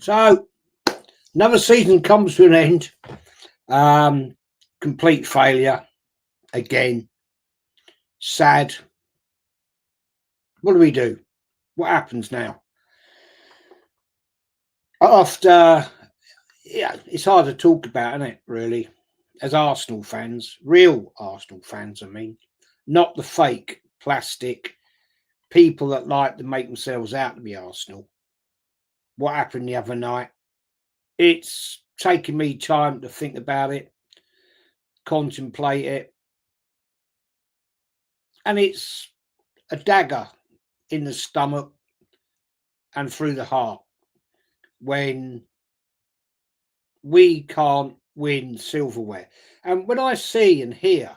So another season comes to an end. Complete failure again. Sad. What do? What happens now? After, yeah, it's hard to talk about, isn't it, really? As Arsenal fans, real Arsenal fans, I mean, not the fake plastic people that like to make themselves out to be Arsenal. What happened the other night? It's taken me time to think about it, contemplate it, and it's a dagger in the stomach and through the heart when we can't win silverware. And when I see and hear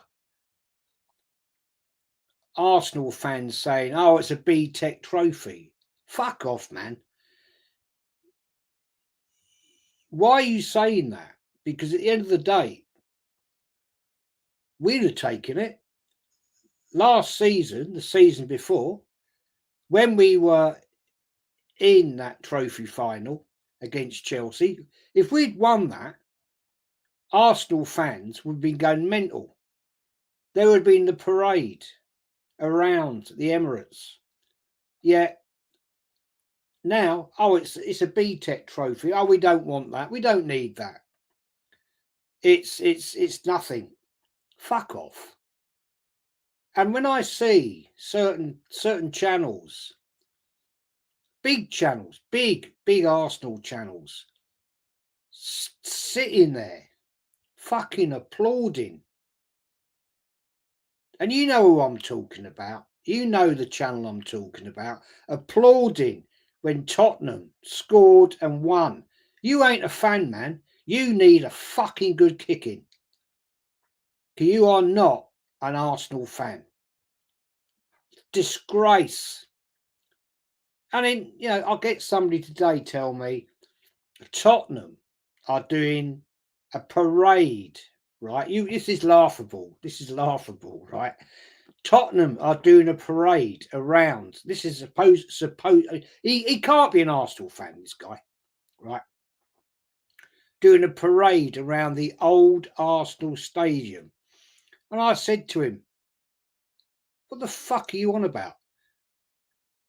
Arsenal fans saying, oh, it's a B-Tech trophy, fuck off, man. Why are you saying that? Because at the end of the day, we'd have taken it. Last season, the season before, when we were in that trophy final against Chelsea, if we'd won that, Arsenal fans would have been going mental. There would have been the parade around the Emirates. Yet now, oh, it's a B-Tech trophy. Oh, we don't want that. We don't need that. It's nothing. Fuck off. And when I see certain channels, big channels, big Arsenal channels, sitting there, fucking applauding. And you know who I'm talking about. You know the channel I'm talking about. Applauding when Tottenham scored and won. You ain't a fan, man. You need a fucking good kicking. You are not an Arsenal fan. Disgrace. And then, you know, I'll get somebody today tell me Tottenham are doing a parade, right? This is laughable. This is laughable, right? Tottenham are doing a parade around. This is supposed. He can't be an Arsenal fan, this guy, right? Doing a parade around the old Arsenal stadium. And I said to him, what the fuck are you on about?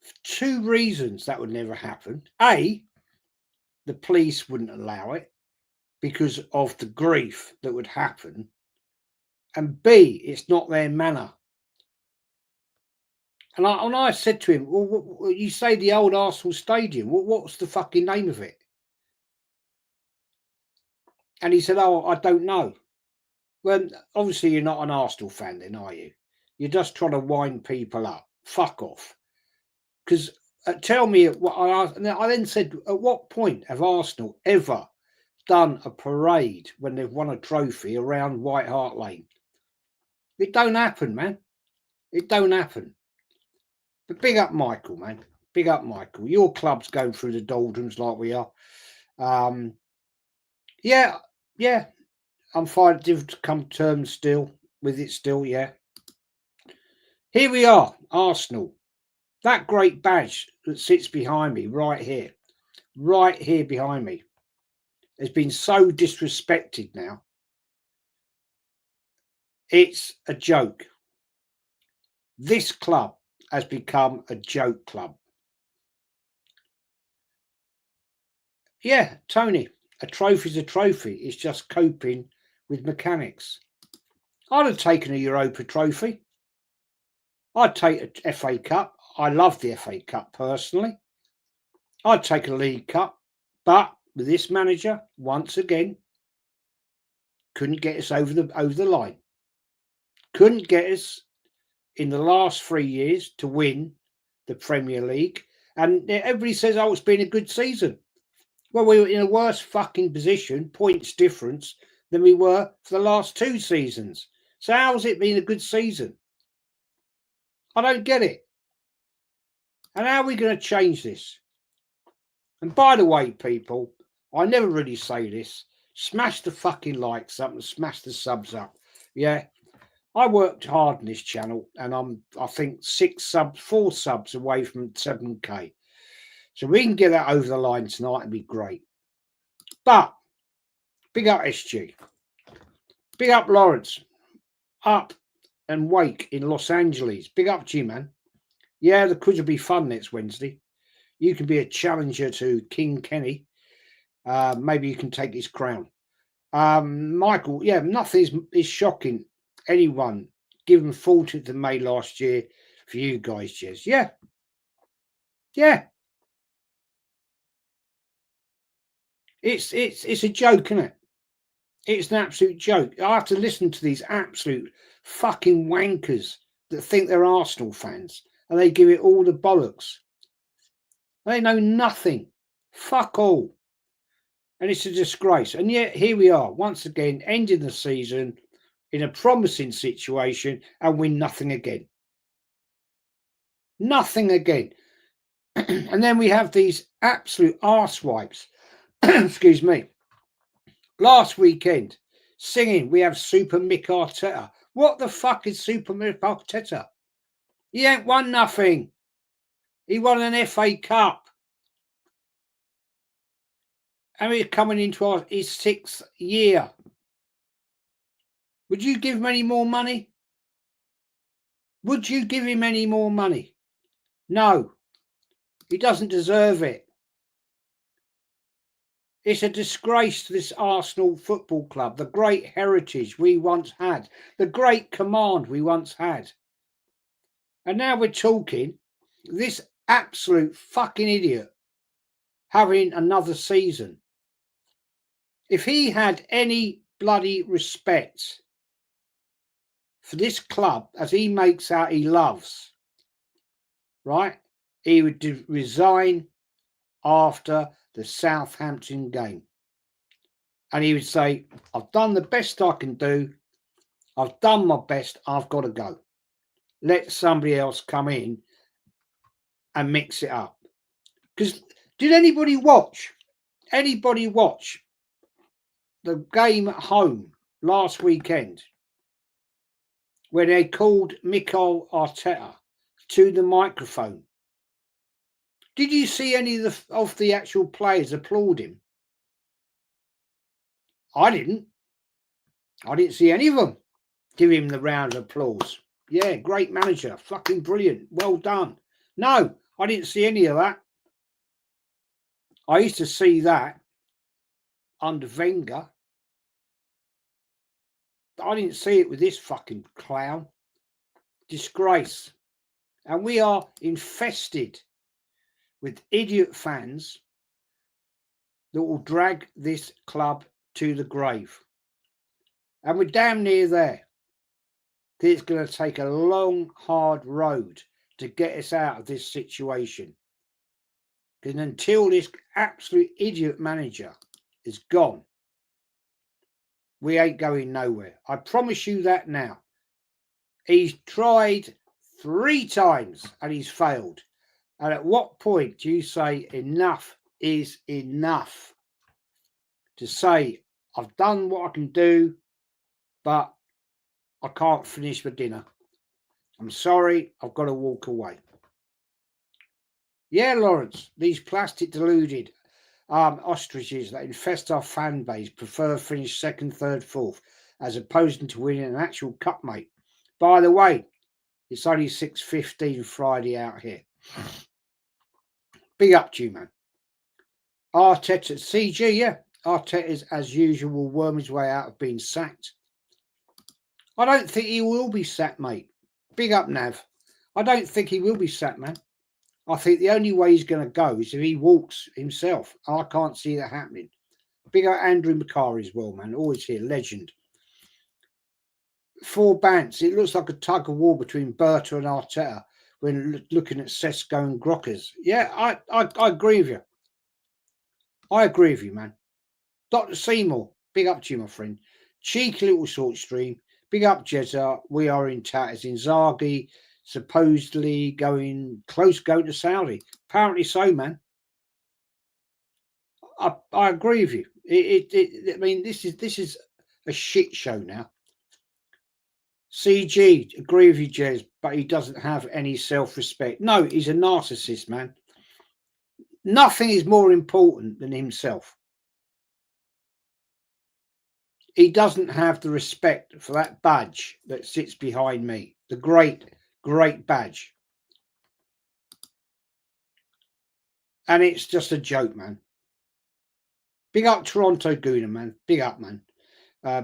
For 2 reasons that would never happen. A, the police wouldn't allow it because of the grief that would happen. And B, it's not their manner. And I said to him, well, you say the old Arsenal stadium, what's the fucking name of it? And he said, oh, I don't know. Well, obviously you're not an Arsenal fan then, are you? You're just trying to wind people up. Fuck off. Because tell me, I then said, at what point have Arsenal ever done a parade when they've won a trophy around White Hart Lane? It don't happen, man. It don't happen. But big up Michael, man. Big up Michael. Your club's going through the doldrums like we are. Yeah. I'm fine to come to terms still with it still, yeah. Here we are, Arsenal. That great badge that sits behind me right here behind me, has been so disrespected now. It's a joke. This club has become a joke club. Yeah, Tony, a trophy's a trophy. It's just coping with mechanics. I'd have taken a Europa trophy. I'd take a FA Cup. I love the FA Cup personally. I'd take a League Cup. But with this manager, once again, couldn't get us over the line. Couldn't get us in the last 3 years to win the Premier League. And everybody says, oh, it's been a good season. Well, we were in a worse fucking position, points difference, than we were for the last 2 seasons. So how's it been a good season? I don't get it. And how are we going to change this? And by the way, people, I never really say this. Smash the fucking likes up and smash the subs up. Yeah. I worked hard on this channel and I think 4 subs away from 7k. So we can get that over the line tonight and be great. But big up SG. Big up Lawrence. Up and Wake in Los Angeles. Big up to you, man. Yeah, the quiz will be fun next Wednesday. You can be a challenger to King Kenny. Maybe you can take his crown. Michael, yeah, nothing is shocking anyone given 14th of May last year for you guys, Jez. Yeah. Yeah. It's a joke, isn't it? It's an absolute joke. I have to listen to these absolute fucking wankers that think they're Arsenal fans and they give it all the bollocks. They know nothing. Fuck all. And it's a disgrace. And yet here we are, once again, ending the season in a promising situation and win nothing again. Nothing again. And then we have these absolute arsewipes. Excuse me. Last weekend, singing, we have Super Mick Arteta. What the fuck is Super Mick Arteta? He ain't won nothing. He won an FA Cup. And we're coming into his 6th year. Would you give him any more money? Would you give him any more money? No. He doesn't deserve it. It's a disgrace to this Arsenal Football Club, the great heritage we once had, the great command we once had. And now we're talking this absolute fucking idiot having another season. If he had any bloody respect for this club as he makes out he loves, right, he would resign after the Southampton game. And he would say, I've done the best I can do. I've done my best. I've got to go. Let somebody else come in and mix it up. Because did anybody watch the game at home last weekend where they called Mikel Arteta to the microphone? Did you see any of the actual players applaud him? I didn't see any of them give him the round of applause. Yeah, great manager, fucking brilliant, well done. No, I didn't see any of that. I used to see that under Wenger. I didn't see it with this fucking clown. Disgrace. And we are infested with idiot fans that will drag this club to the grave. And we're damn near there. It's going to take a long, hard road to get us out of this situation. And until this absolute idiot manager is gone, we ain't going nowhere. I promise you that now. He's tried 3 times and he's failed. And at what point do you say enough is enough? To say, I've done what I can do, but I can't finish my dinner. I'm sorry, I've got to walk away. Yeah, Lawrence, these plastic deluded ostriches that infest our fan base prefer finish 2nd, 3rd, 4th, as opposed to winning an actual cup, mate. By the way, it's only 6:15 Friday out here. Big up to you, man. Arteta, CG, yeah. Arteta, as usual, will worm his way out of being sacked. I don't think he will be sacked, mate. Big up, Nav. I don't think he will be sacked, man. I think the only way he's going to go is if he walks himself. I can't see that happening. Big up Andrew Macari as well, man. Always here, legend. 4 Bants. It looks like a tug of war between Berta and Arteta when looking at Sesko and Grockers. Yeah, I agree with you. I agree with you, man. Dr. Seymour, big up to you, my friend. Cheeky little short stream. Big up, Jezza. We are in tatters. Inzaghi supposedly going to Saudi. Apparently so, man. I agree with you. I mean, this is a shit show now. CG, agree with you, Jez, but he doesn't have any self-respect. No, he's a narcissist, man. Nothing is more important than himself. He doesn't have the respect for that badge that sits behind me. The great, great badge. And it's just a joke, man. Big up Toronto Gooner, man. Big up, man.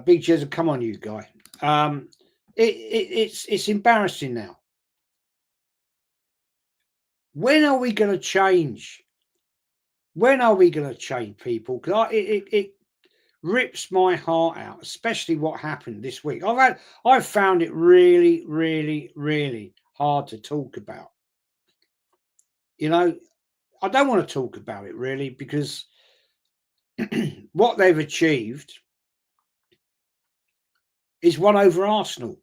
Big Jezza, come on, you guy. It's embarrassing now. When are we going to change? When are we going to change, people? Because it rips my heart out, especially what happened this week. I've found it really, really, really hard to talk about. You know, I don't want to talk about it really because what they've achieved is won over Arsenal.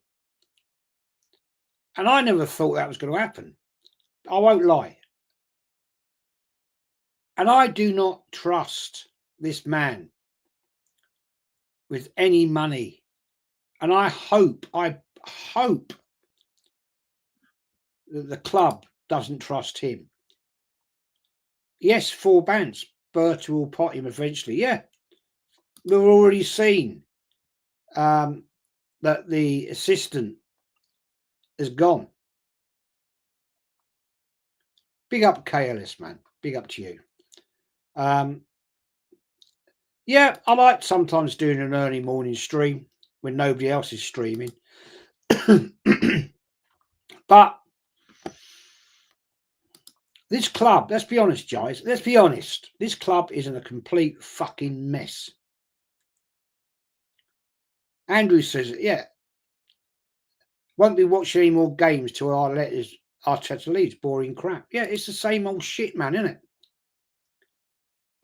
And I never thought that was going to happen. I won't lie. And I do not trust this man with any money. And I hope that the club doesn't trust him. Yes, 4 bans. Berta will pot him eventually. Yeah. We've already seen that the assistant is gone. Big up KLS, man. Big up to you. Yeah, I like sometimes doing an early morning stream when nobody else is streaming. But this club, let's be honest, guys. Let's be honest. This club is in a complete fucking mess. Andrew says, yeah, won't be watching any more games till Arteta leaves. Boring crap. Yeah, it's the same old shit, man, isn't it?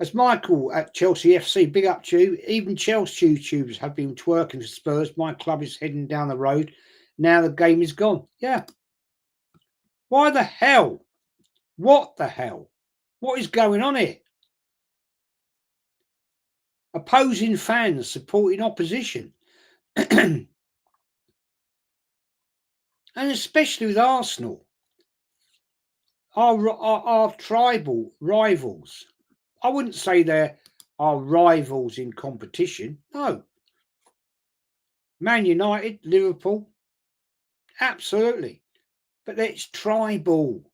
As Michael at Chelsea FC, big up to you. Even Chelsea YouTubers have been twerking for Spurs. My club is heading down the road. Now the game is gone. Yeah. Why the hell? What the hell? What is going on here? Opposing fans supporting opposition. And especially with Arsenal. Our tribal rivals. I wouldn't say they're our rivals in competition. No. Man United, Liverpool, absolutely. But it's tribal.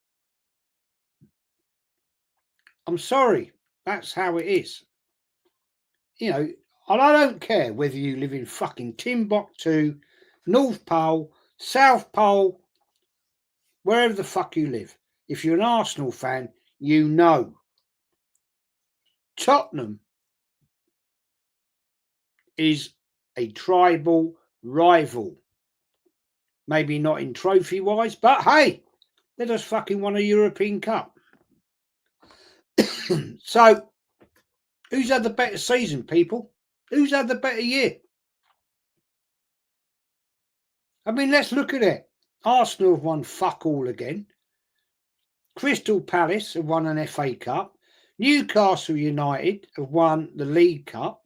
I'm sorry. That's how it is. You know, and I don't care whether you live in fucking Timbuktu, North Pole, South Pole, wherever the fuck you live. If you're an Arsenal fan, you know. Tottenham is a tribal rival. Maybe not in trophy-wise, but hey, they just fucking won a European Cup. So, who's had the better season, people? Who's had the better year? I mean, let's look at it. Arsenal have won fuck all again. Crystal Palace have won an FA Cup. Newcastle United have won the League Cup.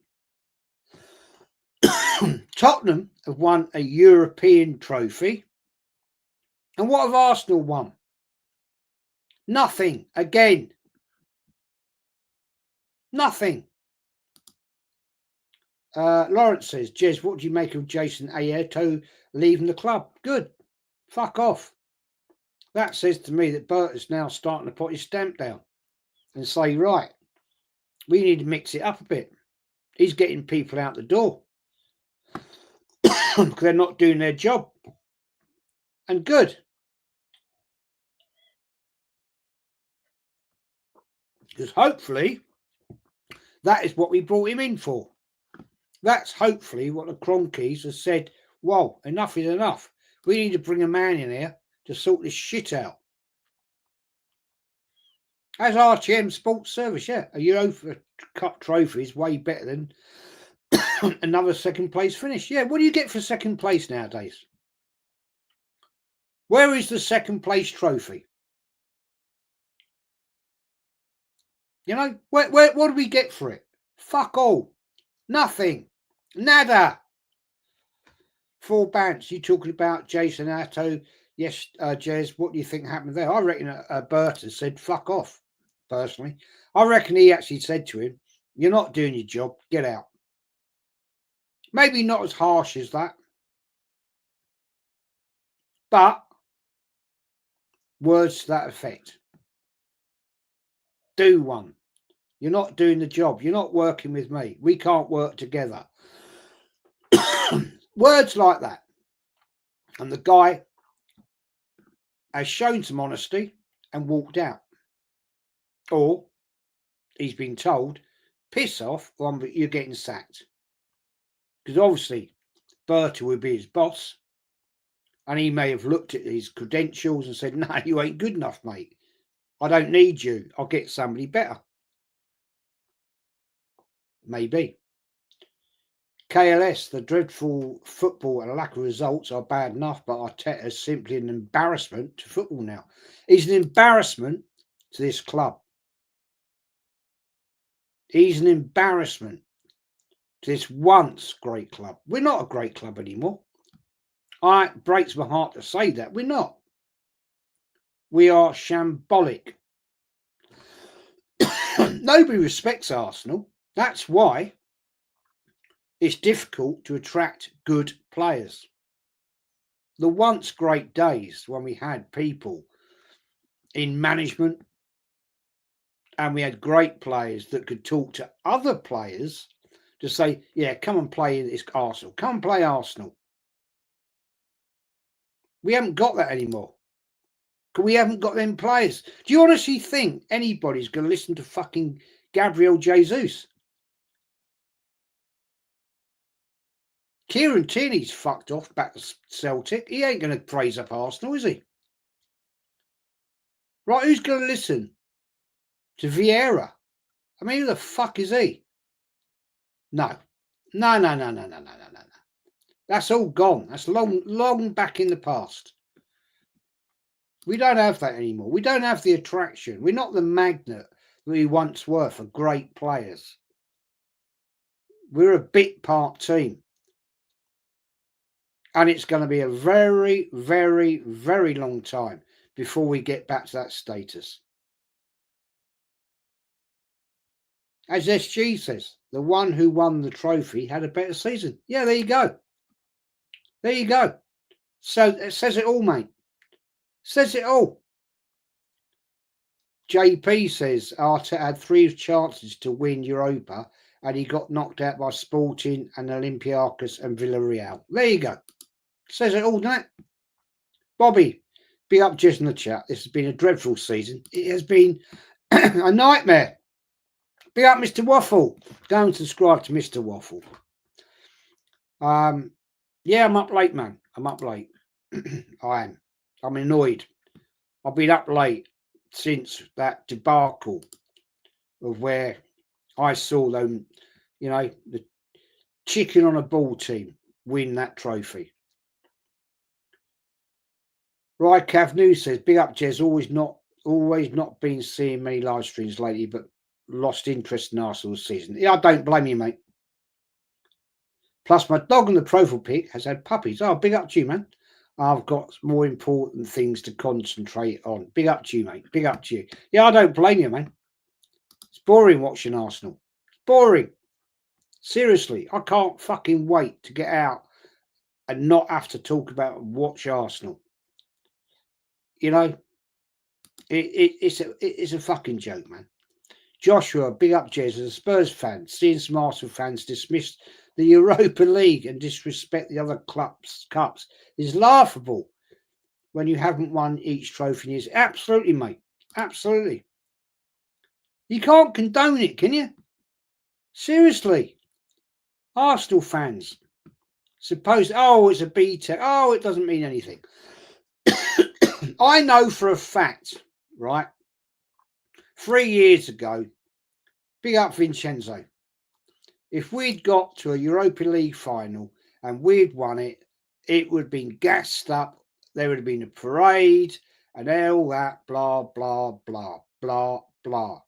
Tottenham have won a European trophy. And what have Arsenal won? Nothing again. Nothing. Lawrence says, Jez, what do you make of Jason Ayeto leaving the club? Good. Fuck off. That says to me that Bert is now starting to put his stamp down and say, right, we need to mix it up a bit. He's getting people out the door because they're not doing their job. And good. Because hopefully that is what we brought him in for. That's hopefully what the Cronkies have said, well, enough is enough. We need to bring a man in here to sort this shit out. As RTM Sports Service, yeah, a Europa Cup trophy is way better than another second place finish. Yeah, what do you get for second place nowadays? Where is the second place trophy? You know, what do we get for it? Fuck all. Nothing. Nada. 4 bans. You talking about Jason Atto? Yes, Jez, what do you think happened there? I reckon Berta said fuck off. personally. I reckon he actually said to him, "You're not doing your job, get out." Maybe not as harsh as that, but words to that effect. Do one. You're not doing the job. You're not working with me. We can't work together. Words like that. And the guy has shown some honesty and walked out. Or he's been told, piss off, or you're getting sacked. Because obviously, Berta would be his boss. And he may have looked at his credentials and said, no, you ain't good enough, mate. I don't need you. I'll get somebody better. Maybe. KLS, the dreadful football and lack of results are bad enough, but Arteta is simply an embarrassment to football now. He's an embarrassment to this club. He's an embarrassment to this once great club. We're not a great club anymore. It breaks my heart to say that. We're not. We are shambolic. Nobody respects Arsenal. That's why it's difficult to attract good players. The once great days when we had people in management and we had great players that could talk to other players to say, yeah, come and play this Arsenal. Come and play Arsenal. We haven't got that anymore. We haven't got them players. Do you honestly think anybody's going to listen to fucking Gabriel Jesus? Kieran Tierney's fucked off back to Celtic. He ain't going to praise up Arsenal, is he? Right, who's going to listen to Vieira? I mean, who the fuck is he? No. That's all gone. That's long back in the past. We don't have that anymore. We don't have the attraction. We're not the magnet that we once were for great players. We're a bit part team. And it's going to be a very, very, very long time before we get back to that status. As SG says, the one who won the trophy had a better season. Yeah, there you go. There you go. So it says it all, mate. Says it all. JP says Arteta had 3 chances to win Europa and he got knocked out by Sporting and Olympiacos and Villarreal. There you go. Says it all, doesn't it? Bobby, be up just in the chat. This has been a dreadful season. It has been a nightmare. Be up, Mr. Waffle. Go and subscribe to Mr. Waffle. Yeah, I'm up late, man. I'm up late. I am. I'm annoyed. I've been up late since that debacle of where I saw them, you know, the chicken on a ball team win that trophy. Right, Cav News says, big up, Jez. Always not been seeing many live streams lately, but lost interest in Arsenal this season. Yeah, I don't blame you, mate. Plus, my dog on the profile pic has had puppies. Oh, big up to you, man. I've got more important things to concentrate on. Big up to you, mate. Big up to you. Yeah, I don't blame you, man. It's boring watching Arsenal. It's boring. Seriously, I can't fucking wait to get out and not have to talk about and watch Arsenal. You know, it's a fucking joke, man. Joshua, big up, Jez, as a Spurs fan, seeing some Arsenal fans dismiss the Europa League and disrespect the other cups is laughable when you haven't won each trophy in years. Absolutely, mate. Absolutely. You can't condone it, can you? Seriously. Arsenal fans. Suppose, it's a B-Tech. Oh, it doesn't mean anything. I know for a fact, right, 3 years ago, big up Vincenzo, if we'd got to a Europa League final and we'd won it, it would have been gassed up. There would have been a parade and all that, blah, blah, blah, blah, blah.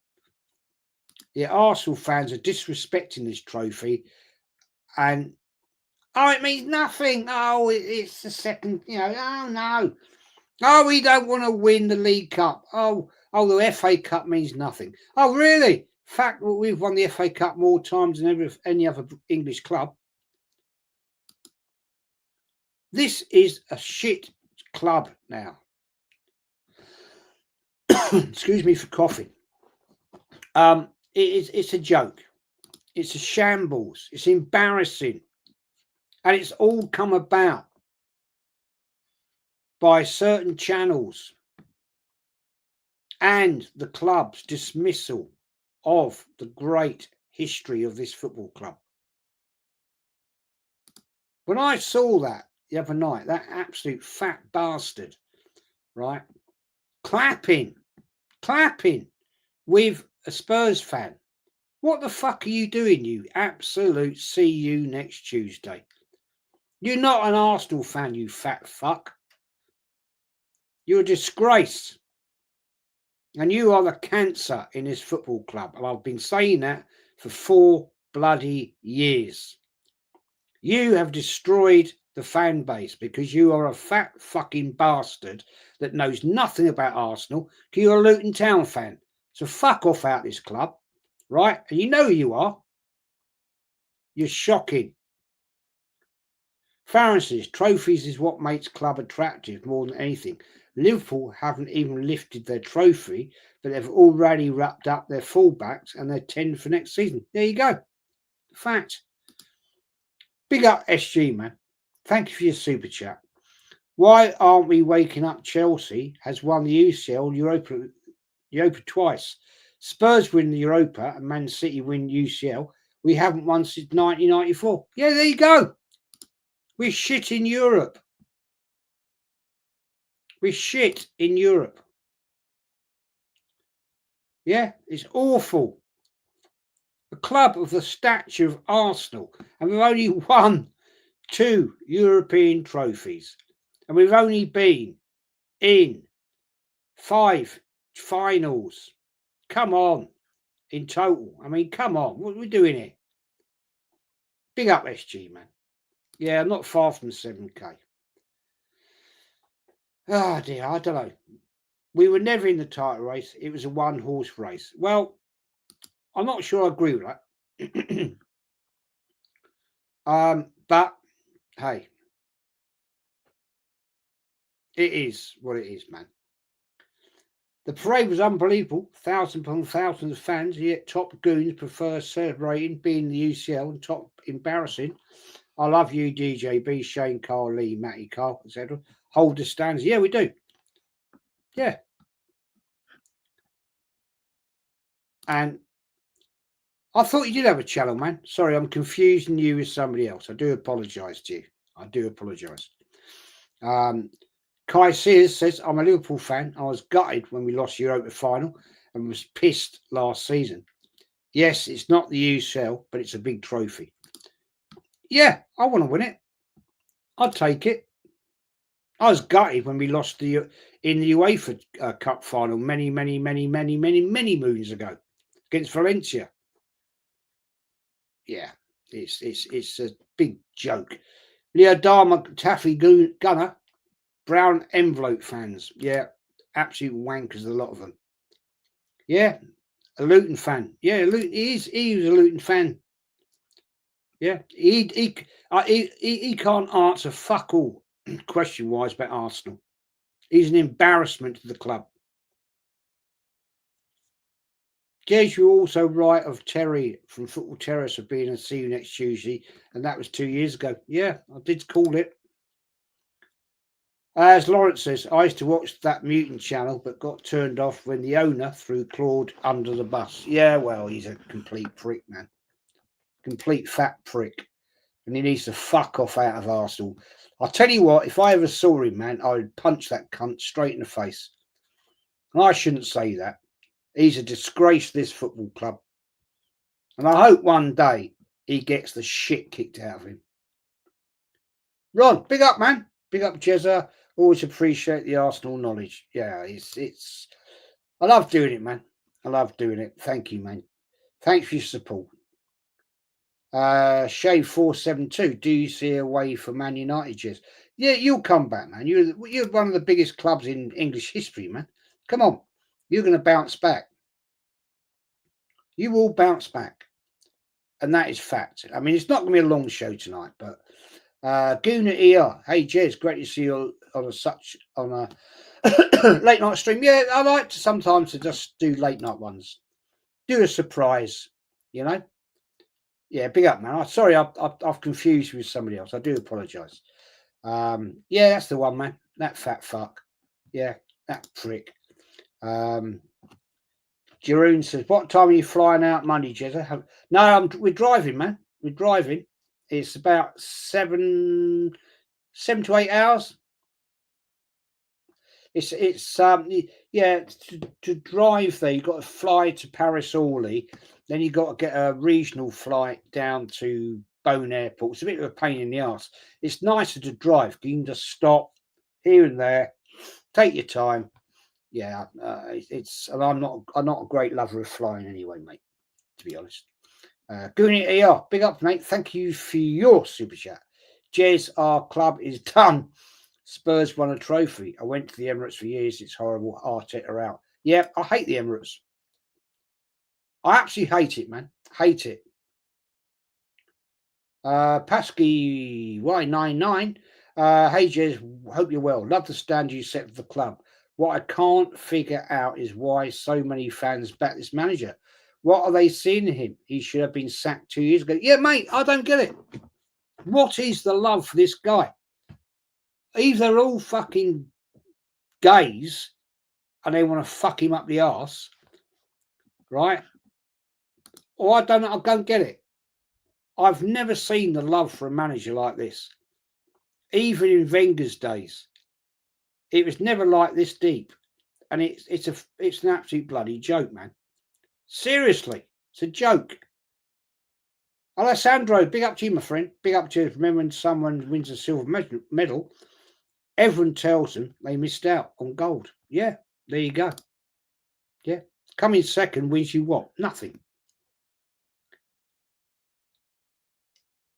Yeah, Arsenal fans are disrespecting this trophy and, it means nothing. Oh, it's the second, oh, no. Oh, we don't want to win the League Cup. Oh, Oh, the FA Cup means nothing. Oh, really? Fact, we've won the FA Cup more times than any other English club. This is a shit club now. Excuse me for coughing. It's a joke. It's a shambles. It's embarrassing. And it's all come about by certain channels and the club's dismissal of the great history of this football club. When I saw that the other night, that absolute fat bastard, right, clapping with a Spurs fan. What the fuck are you doing, you absolute see you next Tuesday? You're not an Arsenal fan, you fat fuck. You're a disgrace. And you are the cancer in this football club. And I've been saying that for 4 bloody years. You have destroyed the fan base because you are a fat fucking bastard that knows nothing about Arsenal because you're a Luton Town fan. So fuck off out this club, right? And you know who you are. You're shocking. Farron says, trophies is what makes club attractive more than anything. Liverpool haven't even lifted their trophy, but they've already wrapped up their fullbacks and they're 10 for next season. There you go. Fact. Big up SG, man. Thank you for your super chat. Why aren't we waking up? Chelsea has won the UCL Europa twice. Spurs win the Europa and Man City win UCL. We haven't won since 1994. Yeah, there you go. We're shit in Europe. We're shit in Europe. Yeah, it's awful. A club of the stature of Arsenal, and we've only won 2 European trophies, and we've only been in 5 finals. Come on, in total. I mean, come on, what are we doing here? Big up SG, man. Yeah, I'm not far from 7K. Oh dear, I don't know. We were never in the title race. It was a 1-horse race. Well, I'm not sure I agree with that. But hey, it is what it is, man. The parade was unbelievable. Thousands upon thousands of fans, yet top goons prefer celebrating being the UCL and top embarrassing. I love you, DJB, Shane, Carl, Lee, Matty, Carl, etc. Hold the stands. Yeah, we do. Yeah. And I thought you did have a channel, man. Sorry, I'm confusing you with somebody else. I do apologise to you. I do apologise. Kai Sears says, I'm a Liverpool fan. I was gutted when we lost Europa final and was pissed last season. Yes, it's not the UCL, but it's a big trophy. Yeah, I want to win it. I'd take it. I was gutted when we lost in the UEFA Cup final many moons ago against Valencia. Yeah, it's a big joke. Leo Dharma Taffy Gunner, brown envelope fans. Yeah, absolute wankers, a lot of them. Yeah, a Luton fan. Yeah, he was a Luton fan. Yeah, he can't answer fuck all question-wise about Arsenal. He's an embarrassment to the club. Guess you're also right of Terry from Football Terrace of being a see you next Tuesday, and that was 2 years ago. Yeah, I did call it. As Lawrence says, I used to watch that mutant channel, but got turned off when the owner threw Claude under the bus. Yeah, well, he's a complete prick, man. Complete fat prick. And he needs to fuck off out of Arsenal. I'll tell you what, if I ever saw him, man, I would punch that cunt straight in the face. And I shouldn't say that. He's a disgrace to this football club. And I hope one day he gets the shit kicked out of him. Ron, big up, man. Big up, Jezza. Always appreciate the Arsenal knowledge. Yeah, it's. I love doing it, man. I love doing it. Thank you, man. Thanks for your support. Shave 472. Do you see a way for Man United, Jez? Yeah, you'll come back, man. You're one of the biggest clubs in English history, man. Come on. you're going to bounce back. You will bounce back. And that is fact. I mean, it's not going to be a long show tonight, but Guna ER, hey Jez, great to see you on a late night stream. Yeah, I like to sometimes to just do late night ones, do a surprise, you know. Yeah, big up, man. Sorry, I've confused with somebody else. I do apologise. Yeah, that's the one, man. That fat fuck. Yeah, that prick. Jeroen says, "What time are you flying out Monday, Jez?" No, we're driving, man. We're driving. It's about 7 to 8 hours. It's yeah, to drive there, you've got to fly to Paris Orly, then you've got to get a regional flight down to Beaune Airport. It's a bit of a pain in the ass. It's nicer to drive. You can just stop here and there, take your time. Yeah, and I'm not a great lover of flying anyway, mate, to be honest. Goonie ER, big up, mate. Thank you for your super chat. Jez, our club is done. Spurs won a trophy. I went to the Emirates for years. It's horrible. Arteta out. Yeah, I hate the Emirates. I absolutely hate it, man. Hate it. Pasky Y99. Hey, Jez, hope you're well. Love the stand you set for the club. What I can't figure out is why so many fans back this manager. What are they seeing in him? He should have been sacked 2 years ago. Yeah, mate, I don't get it. What is the love for this guy? Either they're all fucking gays and they want to fuck him up the arse, right? Or I don't get it. I've never seen the love for a manager like this. Even in Wenger's days, it was never like this deep. And it's an absolute bloody joke, man. Seriously, it's a joke. Alessandro, big up to you, my friend. Big up to you. Remember when someone wins a silver medal, everyone tells them they missed out on gold. Yeah, there you go. Yeah. Coming second wins you what? Nothing.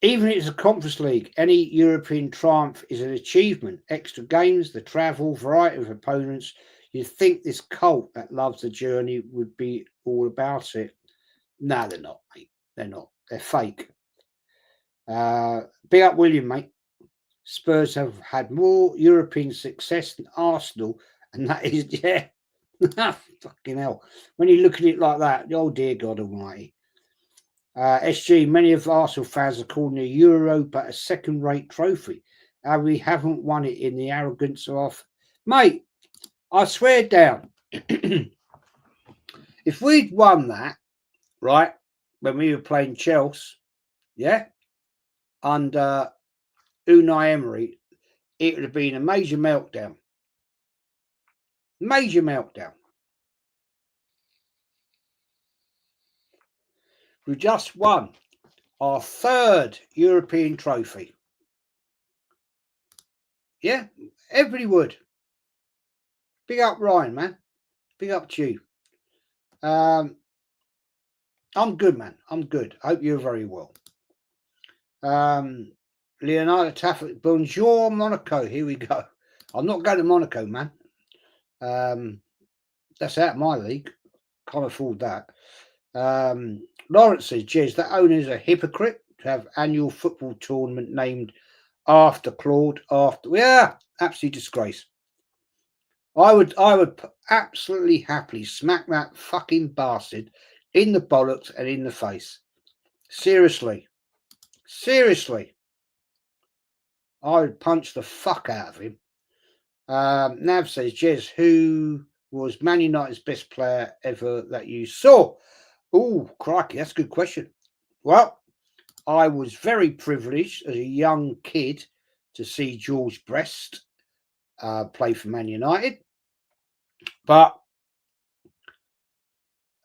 Even if it's a Conference League, any European triumph is an achievement. Extra games, the travel, variety of opponents. You'd think this cult that loves the journey would be all about it. No, they're not, mate. They're not. They're fake. Big up William, mate. Spurs have had more European success than Arsenal, and that is, yeah, fucking hell. When you look at it like that, oh dear God Almighty. SG, many of Arsenal fans are calling the Europa a second-rate trophy. We haven't won it in the arrogance of mate. I swear down, if we'd won that, right, when we were playing Chelsea, yeah, under Unai Emery, it would have been a major meltdown. Major meltdown. We just won our third European trophy. Yeah, everybody would. Big up Ryan, man. Big up to you. I'm good, man. I'm good. I hope you're very well. Leonardo Taffet, bonjour Monaco. Here we go. I'm not going to Monaco, man. That's out of my league. Can't afford that. Lawrence says, Jez, that owner is a hypocrite to have annual football tournament named after Claude. Yeah, absolute disgrace. I would absolutely happily smack that fucking bastard in the bollocks and in the face. Seriously. I would punch the fuck out of him. Nav says, Jez, who was Man United's best player ever that you saw? Oh, crikey, that's a good question. Well, I was very privileged as a young kid to see George Brest play for Man United. But,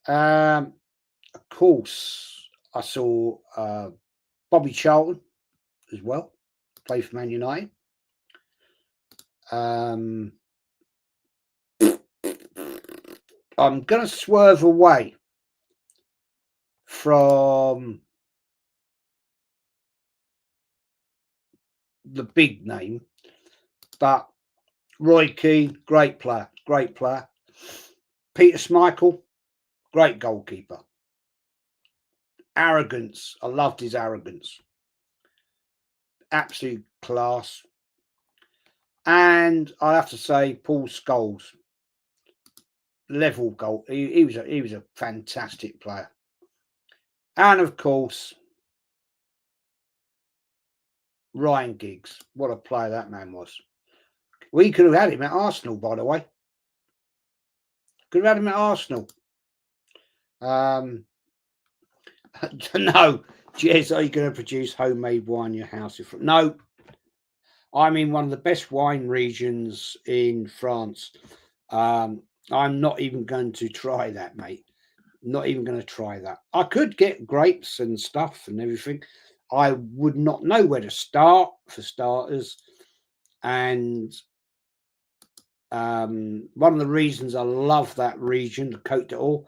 of course, I saw Bobby Charlton as well play for Man United. I'm going to swerve away from the big name, but Roy Keane, great player. Peter Schmeichel, great goalkeeper. Arrogance. I loved his arrogance. Absolute class. And I have to say, Paul Scholes, level goal. He was a fantastic player. And of course, Ryan Giggs. What a player that man was. We could have had him at Arsenal, by the way. Could have had him at Arsenal. No, Jez, are you going to produce homemade wine in your house? No, I'm in one of the best wine regions in France. I'm not even going to try that, mate. Not even going to try that. I could get grapes and stuff and everything. I would not know where to start, for starters. And one of the reasons I love that region, the Côte d'Or,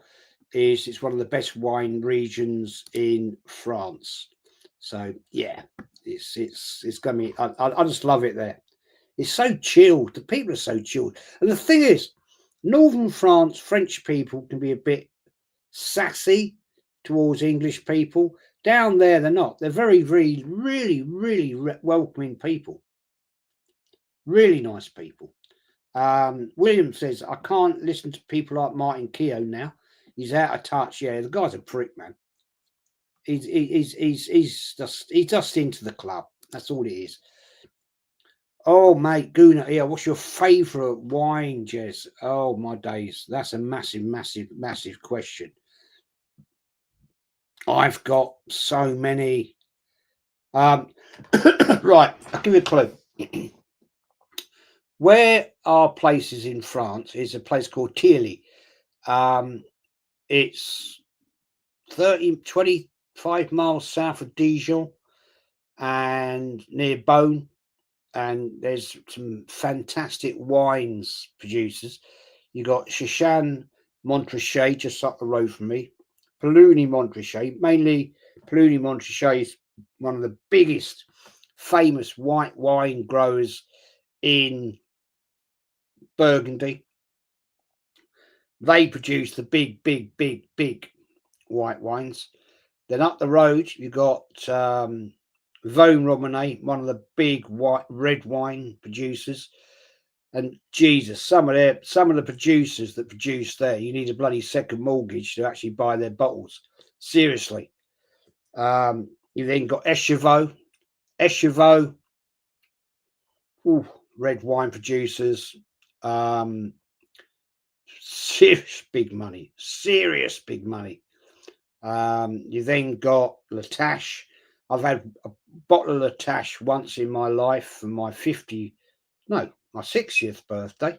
is it's one of the best wine regions in France. So yeah, it's gonna be. I just love it there. It's so chilled. The people are so chilled, and the thing is, northern France, French people can be a bit sassy towards English people. Down there, they're not. They're very, very, really, really welcoming people. Really nice people. William says, I can't listen to people like Martin Keown now. He's out of touch. Yeah, the guy's a prick, man. He's just into the club. That's all it is. Oh, mate, Guna, yeah, what's your favourite wine, Jez? Oh, my days. That's a massive, massive, massive question. I've got so many. Right, I'll give you a clue. Where are places in France is a place called Thierry. It's 25 miles south of Dijon and near Beaune. And there's some fantastic wines producers. You got Chachan Montrachet just up the road from me. Polony Montrachet, mainly Polony Montrachet is one of the biggest famous white wine growers in Burgundy. They produce the big white wines. Then up the road, you got Vaughn Romanée, one of the big red wine producers. And Jesus, some of the producers that produce there, you need a bloody second mortgage to actually buy their bottles. Seriously. You then got Echeveau, red wine producers. Serious big money. You then got Latache. I've had a bottle of Latache once in my life for my 60th birthday,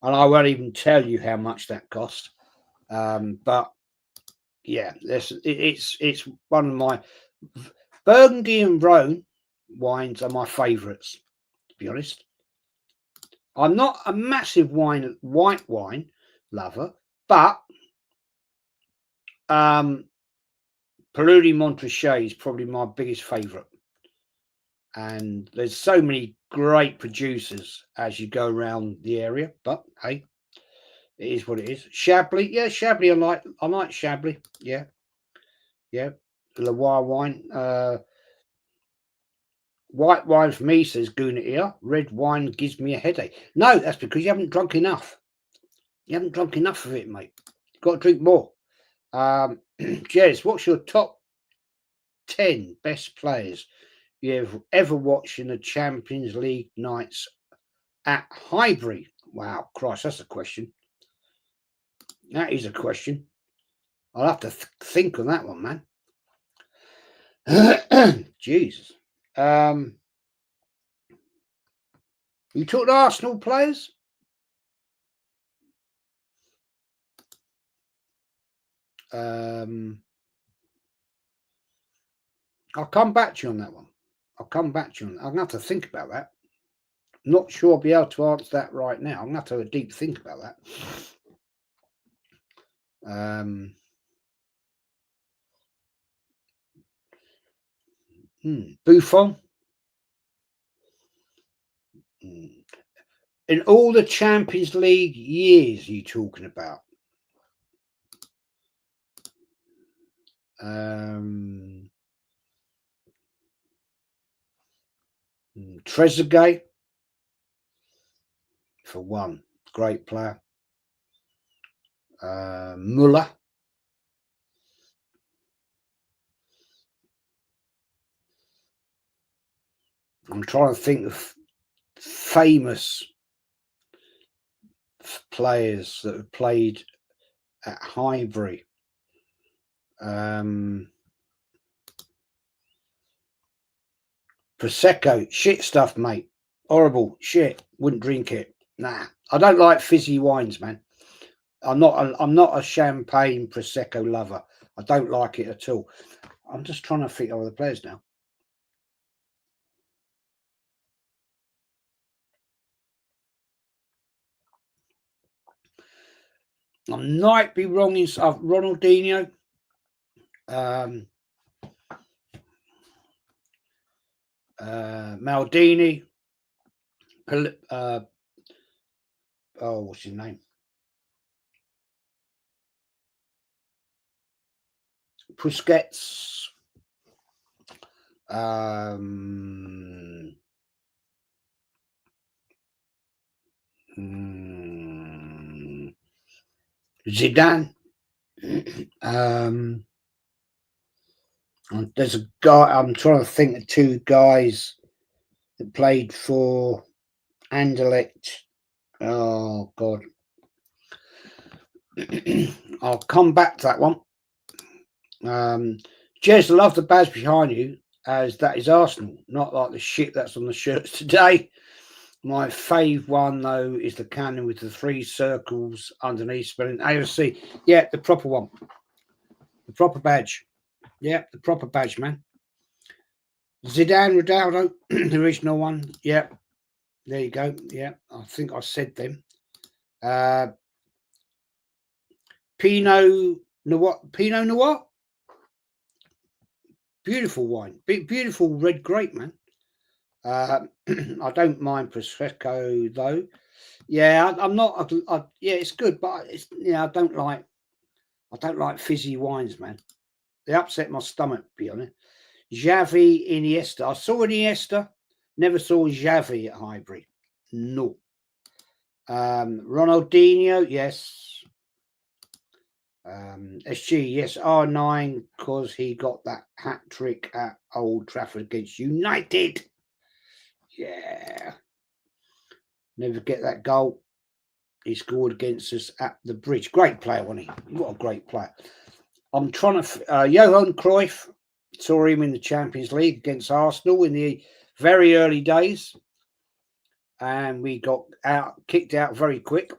and I won't even tell you how much that cost. But yeah, it's one of my Burgundy and Rhone wines are my favourites, to be honest. I'm not a massive white wine lover, but Polony Montrachet is probably my biggest favourite. And there's so many great producers as you go around the area, but hey, it is what it is. Chablis, yeah, Chablis, I like Chablis, yeah. Loire wine, white wine for me, says Guna here. Red wine gives me a headache. No, that's because you haven't drunk enough. You haven't drunk enough of it, mate. You've got to drink more. Jez, what's your top 10 best players you've ever watched in the Champions League nights at Highbury? Wow, Christ, that's a question. That is a question. I'll have to think on that one, man. Jesus. You talk to Arsenal players? I'll come back to you on that one. I'm going to have to think about that. Not sure I'll be able to answer that right now. I'm going to have to have a deep think about that. Buffon. In all the Champions League years you're talking about, Trezeguet for 1, great player. Muller. I'm trying to think of famous players that have played at Highbury. Prosecco, shit stuff, mate. Horrible shit. Wouldn't drink it. Nah, I don't like fizzy wines, man. I'm not a champagne Prosecco lover. I don't like it at all. I'm just trying to think of other players now. I might be wrong in Ronaldinho. Maldini. What's his name? Busquets. Zidane. There's a guy, I'm trying to think of 2 guys that played for Anderlecht. Oh, God. I'll come back to that one. Jez, I love the badge behind you, as that is Arsenal, not like the shit that's on the shirts today. My fave one, though, is the cannon with the 3 circles underneath spelling AFC. Yeah, the proper one. The proper badge. Yeah, the proper badge, man. Zidane, Ronaldo, the original one. Yeah, there you go. Yeah, I think I said them. Pinot Noir. Beautiful wine. Beautiful red grape, man. I don't mind Prosecco though. Yeah, I'm not. Yeah, it's good, but I don't like fizzy wines, man. They upset my stomach, to be honest. Xavi, Iniesta. I saw Iniesta. Never saw Xavi at Highbury. No. Ronaldinho, yes. SG, yes. R9, because he got that hat trick at Old Trafford against United. Yeah. Never get that goal. He scored against us at the Bridge. Great player, wasn't he? What a great player. I'm trying to... Johan Cruyff, saw him in the Champions League against Arsenal in the very early days. And we got kicked out very quick.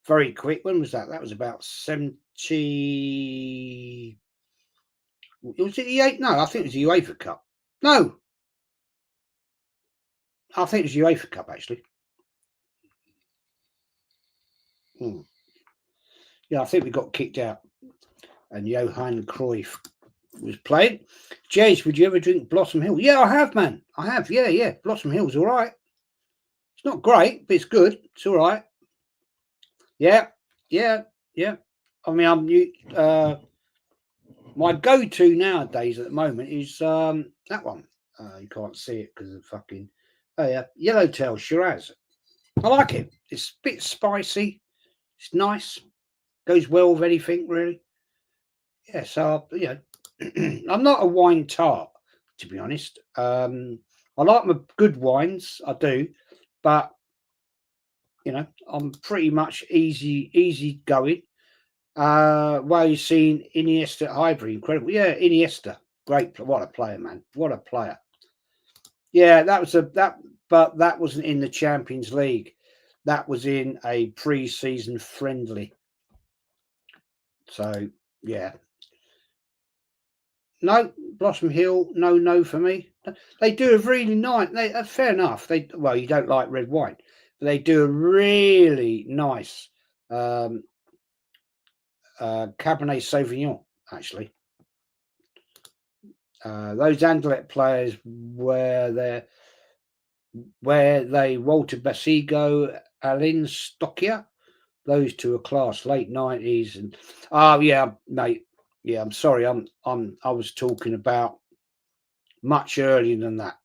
Very quick. When was that? That was about 70... Was it the 8? No, I think it was the UEFA Cup. No. I think it was the UEFA Cup, actually. Yeah, I think we got kicked out. And Johan Cruyff was playing. Jez, would you ever drink Blossom Hill? Yeah, I have, man. I have. Yeah. Blossom Hill's all right. It's not great, but it's good. It's all right. Yeah. I mean, my go-to nowadays at the moment is that one. You can't see it because of fucking Yellowtail Shiraz. I like it. It's a bit spicy. It's nice. Goes well with anything, really. Yeah, so I'm not a wine tart, to be honest. I like my good wines, I do, but I'm pretty much easy going. Well, you've seen Iniesta at Highbury, incredible. Yeah, Iniesta, great. What a player, man! What a player. Yeah, but that wasn't in the Champions League. That was in a pre-season friendly. So yeah. No, Blossom Hill, no for me. They do a really nice. Fair enough. You don't like red wine, but they do a really nice Cabernet Sauvignon. Actually, those Anderlecht players where they Walter Basigo, Alain Stockier, those two are class. Late 90s and yeah, mate. Yeah, I'm sorry. I was talking about much earlier than that.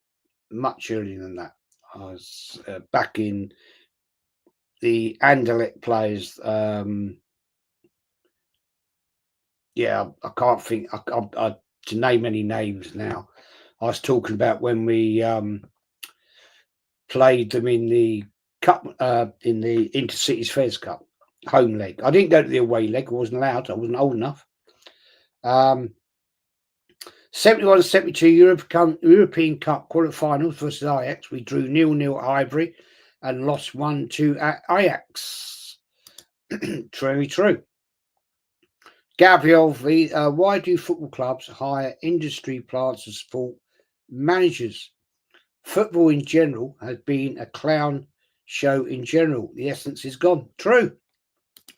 Much earlier than that. I was back in the Anderlecht players. Yeah, I can't think to name any names now. I was talking about when we played them in the cup, in the Intercities Fairs Cup home leg. I didn't go to the away leg. I wasn't allowed. I wasn't old enough. 71 and 72 European Cup quarterfinals versus Ajax. We drew 0-0 at Highbury and lost 1-2 at Ajax. Very true. Gabriel V. Why do football clubs hire industry plants to support managers? Football in general has been a clown show in general. The essence is gone. True.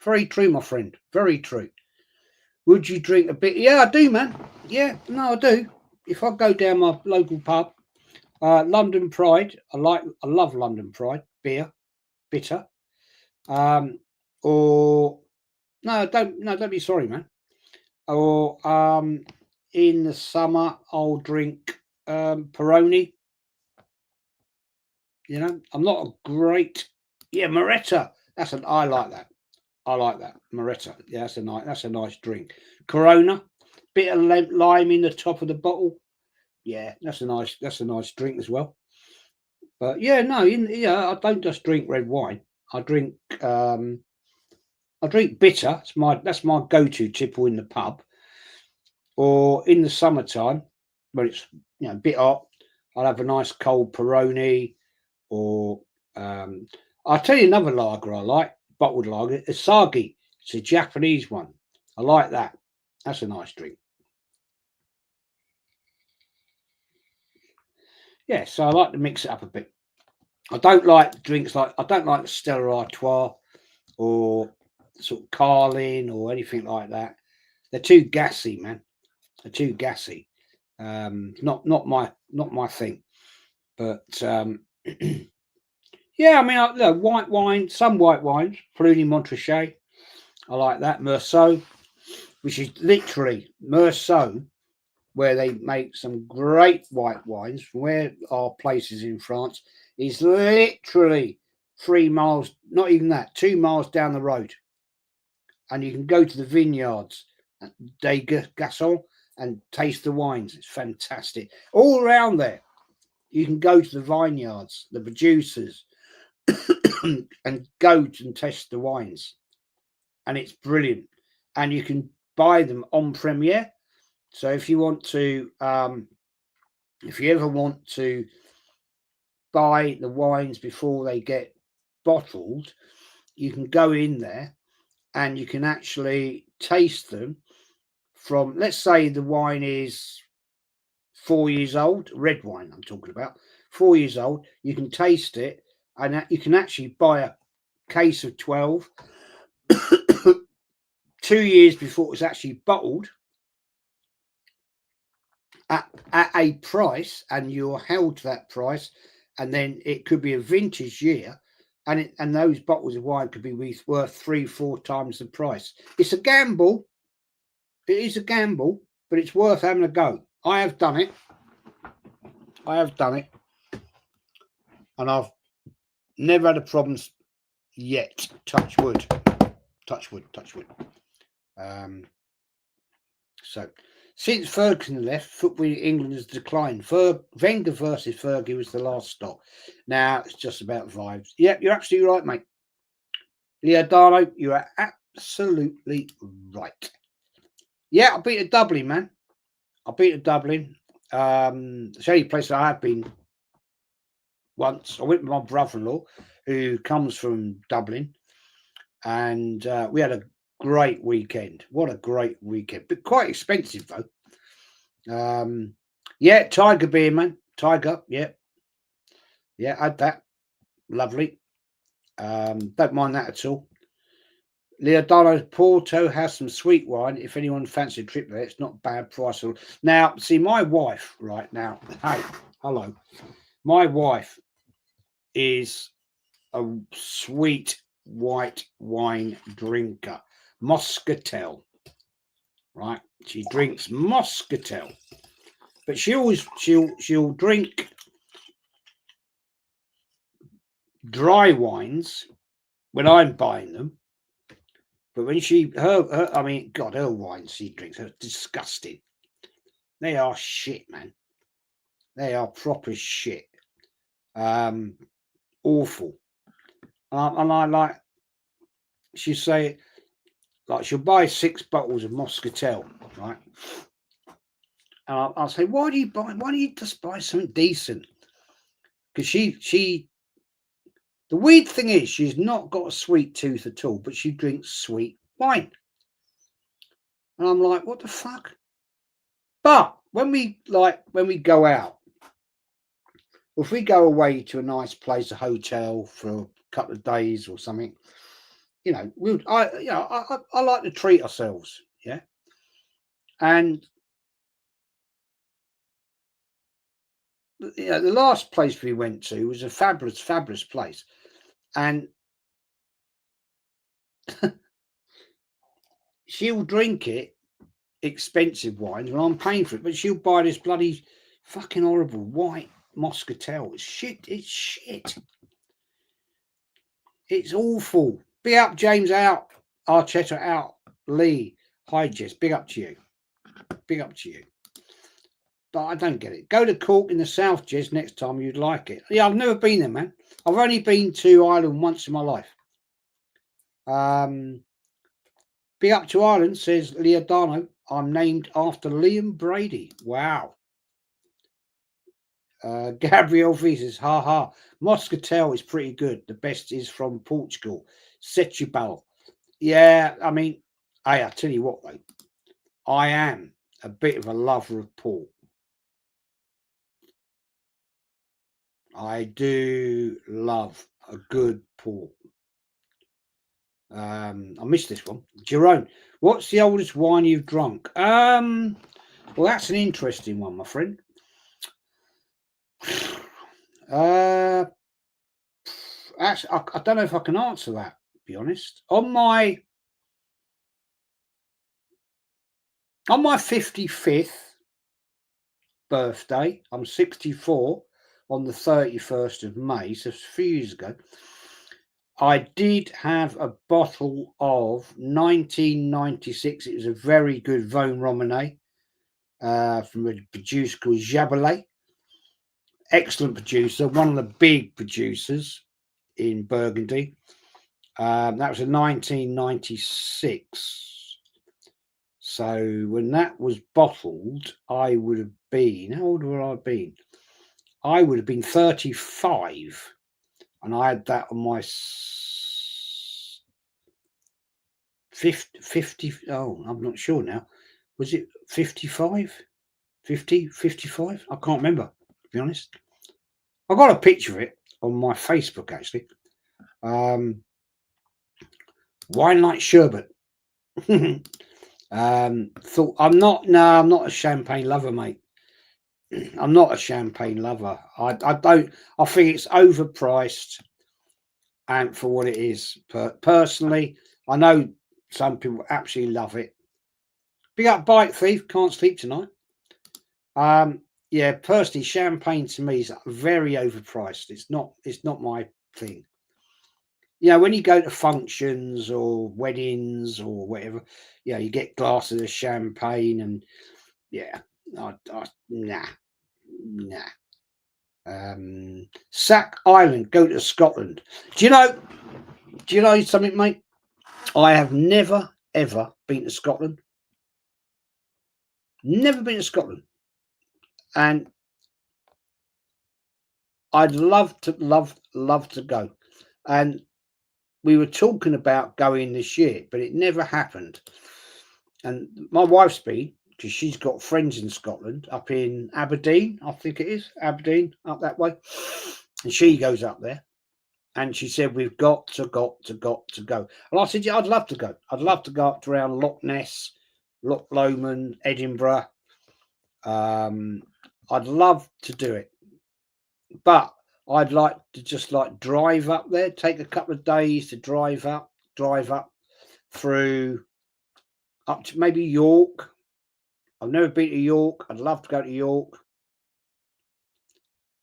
Very true, my friend. Very true. Would you drink a bit? Yeah, I do, man. Yeah, no, I do. If I go down my local pub, London Pride, I love London Pride beer, bitter. Or don't be sorry, man. Or in the summer, I'll drink Peroni. You know, I'm not a great Moretta. I like that. I like that Moretta. Yeah, that's a nice drink. Corona, bit of lime in the top of the bottle. Yeah, that's a nice drink as well. But yeah, no, I don't just drink red wine. I drink bitter. That's my go-to tipple in the pub. Or in the summertime, when it's a bit hot, I'll have a nice cold Peroni. Or I'll tell you another lager I like, bottled lager, Asagi. It's a Japanese one. I like that. That's a nice drink. Yeah, so I like to mix it up a bit. I don't like drinks I don't like the Stella Artois or sort of Carlin or anything like that. They're too gassy, man. They're too gassy. Not my thing. But yeah, I mean, white wine, some white wines, Fleury Montrachet. I like that. Meursault, which is literally Meursault, where they make some great white wines. Where our places in France is literally 3 miles, not even that, 2 miles down the road. And you can go to the vineyards at Des Gassons and taste the wines. It's fantastic. All around there, you can go to the vineyards, the producers, and go and test the wines. And it's brilliant. And you can buy them en premiere. So if you want to, if you ever want to buy the wines before they get bottled, you can go in there and you can actually taste them from, let's say the wine is 4 years old, red wine I'm talking about, 4 years old, you can taste it and you can actually buy a case of 12 2 years before it was actually bottled at a price, and you're held to that price, and then it could be a vintage year, and those bottles of wine could be worth 3-4 times the price. It's a gamble. It is a gamble, but it's worth having a go. I have done it, and I've never had a problem yet. Touch wood. So, since Ferguson left, football in England has declined. Wenger versus Fergie was the last stop. Now it's just about vibes. Yep, you're absolutely right, mate. Leodano, you are absolutely right. Yeah, I beat a Dublin, man. I beat a Dublin. It's the only place I have been once. I went with my brother-in-law, who comes from Dublin, and we had a great weekend. What a great weekend. But quite expensive, though. Yeah, Tiger beer, man. Tiger, yeah. Yeah, had that. Lovely. Don't mind that at all. Leodano's Porto has some sweet wine. If anyone fancies a trip there, it's not a bad price. Now, see, my wife right now, hey, hello. My wife is a sweet white wine drinker. Moscatel. right? She drinks Muscatel, but she'll drink dry wines when I'm buying them. But when I mean, God, her wines she drinks are disgusting. They are shit, man. They are proper shit. Awful. And I like, she say, like, she'll buy 6 bottles of Muscatel, right? And I'll say, why do you just buy something decent? Because the weird thing is, she's not got a sweet tooth at all, but she drinks sweet wine. And I'm like, what the fuck? But when we go out, if we go away to a nice place, a hotel for a couple of days or something, you know, I like to treat ourselves, yeah. And you know, the last place we went to was a fabulous place, and she'll drink it, expensive wines, when I'm paying for it, but she'll buy this bloody fucking horrible white Muscatel. It's shit. It's shit. It's awful. Big up, James out. Arteta out. Lee. Hi, Jess. Big up to you. Big up to you. But I don't get it. Go to Cork in the south, Jess, next time you'd like it. Yeah, I've never been there, man. I've only been to Ireland once in my life. Big up to Ireland, says Leodano. I'm named after Liam Brady. Wow. Gabriel V says, ha ha. Moscatel is pretty good. The best is from Portugal. Setúbal. Yeah, I mean, I tell you what, though. I am a bit of a lover of port. I do love a good port. I missed this one. Jerome, what's the oldest wine you've drunk? Well, that's an interesting one, my friend. Actually, I don't know if I can answer that, to be honest. On my 55th birthday, I'm 64, on the 31st of May, so a few years ago, I did have a bottle of 1996. It was a very good Vin Romanée from a producer called Jabelet. Excellent producer, one of the big producers in Burgundy. That was in 1996. So when that was bottled, I would have been, how old would I have been? I would have been 35. And I had that on my 50, oh, I'm not sure now. Was it 55? 50, 55? I can't remember, to be honest. I've got a picture of it on my Facebook, actually. Wine like sherbet. Thought I'm not a champagne lover, mate. I'm not a champagne lover. I think it's overpriced and for what it is. Personally, I know some people absolutely love it. Big up Bike Thief, can't sleep tonight. Yeah, personally, champagne to me is very overpriced. It's not my thing. You know, when you go to functions or weddings or whatever, you know, you get glasses of champagne and yeah, nah. Sack Island, go to Scotland. Do you know something, mate? I have never ever been to Scotland. Never been to Scotland. And I'd love to go. And we were talking about going this year, but it never happened. And my wife's been, because she's got friends in Scotland, up in Aberdeen, I think it is, Aberdeen, up that way. And she goes up there. And she said, we've got to go. And I said, yeah, I'd love to go. I'd love to go up to around Loch Ness, Loch Lomond, Edinburgh. I'd love to do it. But I'd like to just drive up there, take a couple of days to drive up through up to maybe York. I've never been to York. I'd love to go to York.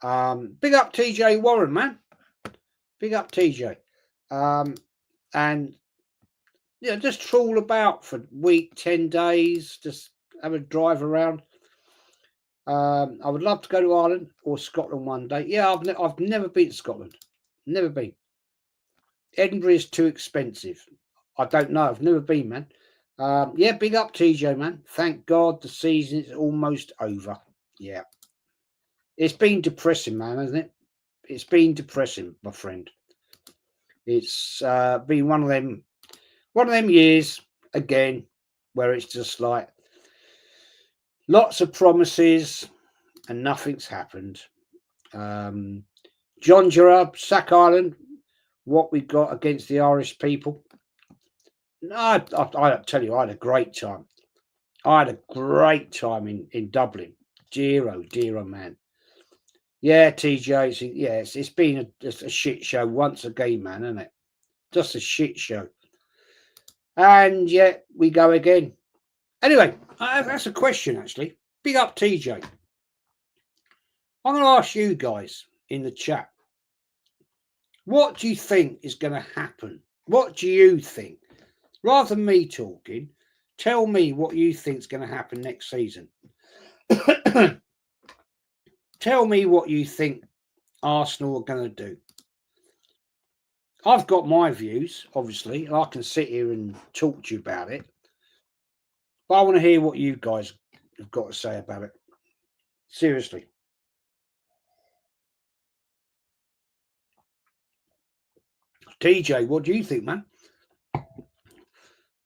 Big up TJ Warren, man. Big up TJ. And just trawl about for a week, 10 days, just have a drive around. I would love to go to Ireland or Scotland one day. Yeah, I've never been to Scotland. Never been. Edinburgh is too expensive. I don't know. I've never been, man. Yeah, big up TJ, man. Thank God the season is almost over. Yeah. It's been depressing, man, hasn't it? It's been depressing, my friend. It's been one of them years again where it's just like lots of promises and nothing's happened. John Gerrard, Sack Island, what we got against the Irish people. No, I tell you, I had a great time. I had a great time in Dublin. Dear, man. Yeah, TJ, yes, it's been just a shit show once again, man, isn't it? Just a shit show. And yet we go again. Anyway, that's a question, actually. Big up, TJ. I'm going to ask you guys in the chat. What do you think is going to happen? What do you think? Rather than me talking, tell me what you think is going to happen next season. Tell me what you think Arsenal are going to do. I've got my views, obviously, and I can sit here and talk to you about it. But I want to hear what you guys have got to say about it. Seriously. TJ, what do you think, man?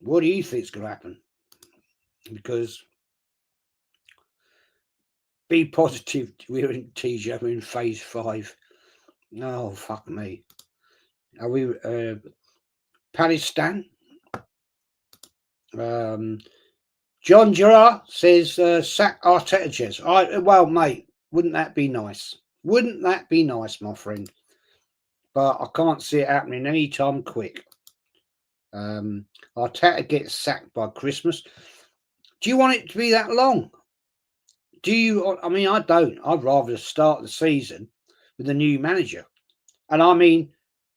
What do you think is going to happen? Because be positive. We're in TJ. We're in phase 5. Oh, fuck me. Are we Pakistan? John Gerrard says sack Arteta, Jez. Well, mate, wouldn't that be nice? Wouldn't that be nice, my friend? But I can't see it happening anytime quick. Arteta gets sacked by Christmas. Do you want it to be that long? Do you? I mean, I don't. I'd rather start the season with a new manager. And I mean,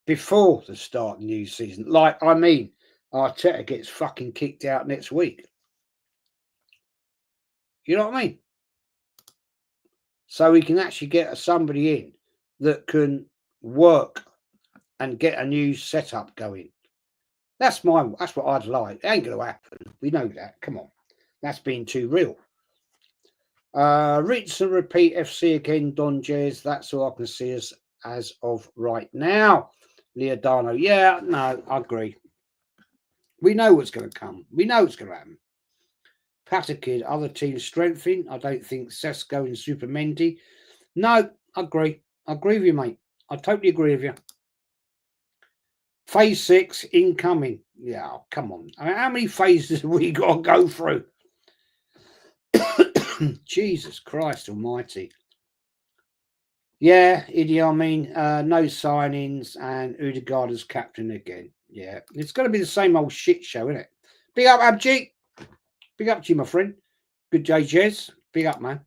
before the start of the new season. Like, I mean, Arteta gets fucking kicked out next week. You know what I mean? So we can actually get somebody in that can work and get a new setup going. That's what I'd like. It ain't going to happen. We know that. Come on. That's being too real. Rinse and repeat FC again, Don Jez. That's all I can see as of right now. Leodano. Yeah, no, I agree. We know what's going to come. We know what's going to happen. Patakid, other teams strengthening. I don't think Sesko and Supermendi. No, I agree. I agree with you, mate. I totally agree with you. Phase 6 incoming. Yeah, come on. I mean, how many phases have we got to go through? Jesus Christ almighty. Yeah, Idi Amin, no signings and Odegaard as captain again. Yeah, it's going to be the same old shit show, isn't it? Big up, Abjeet. Big up to you, my friend. Good day, Jez. Big up, man.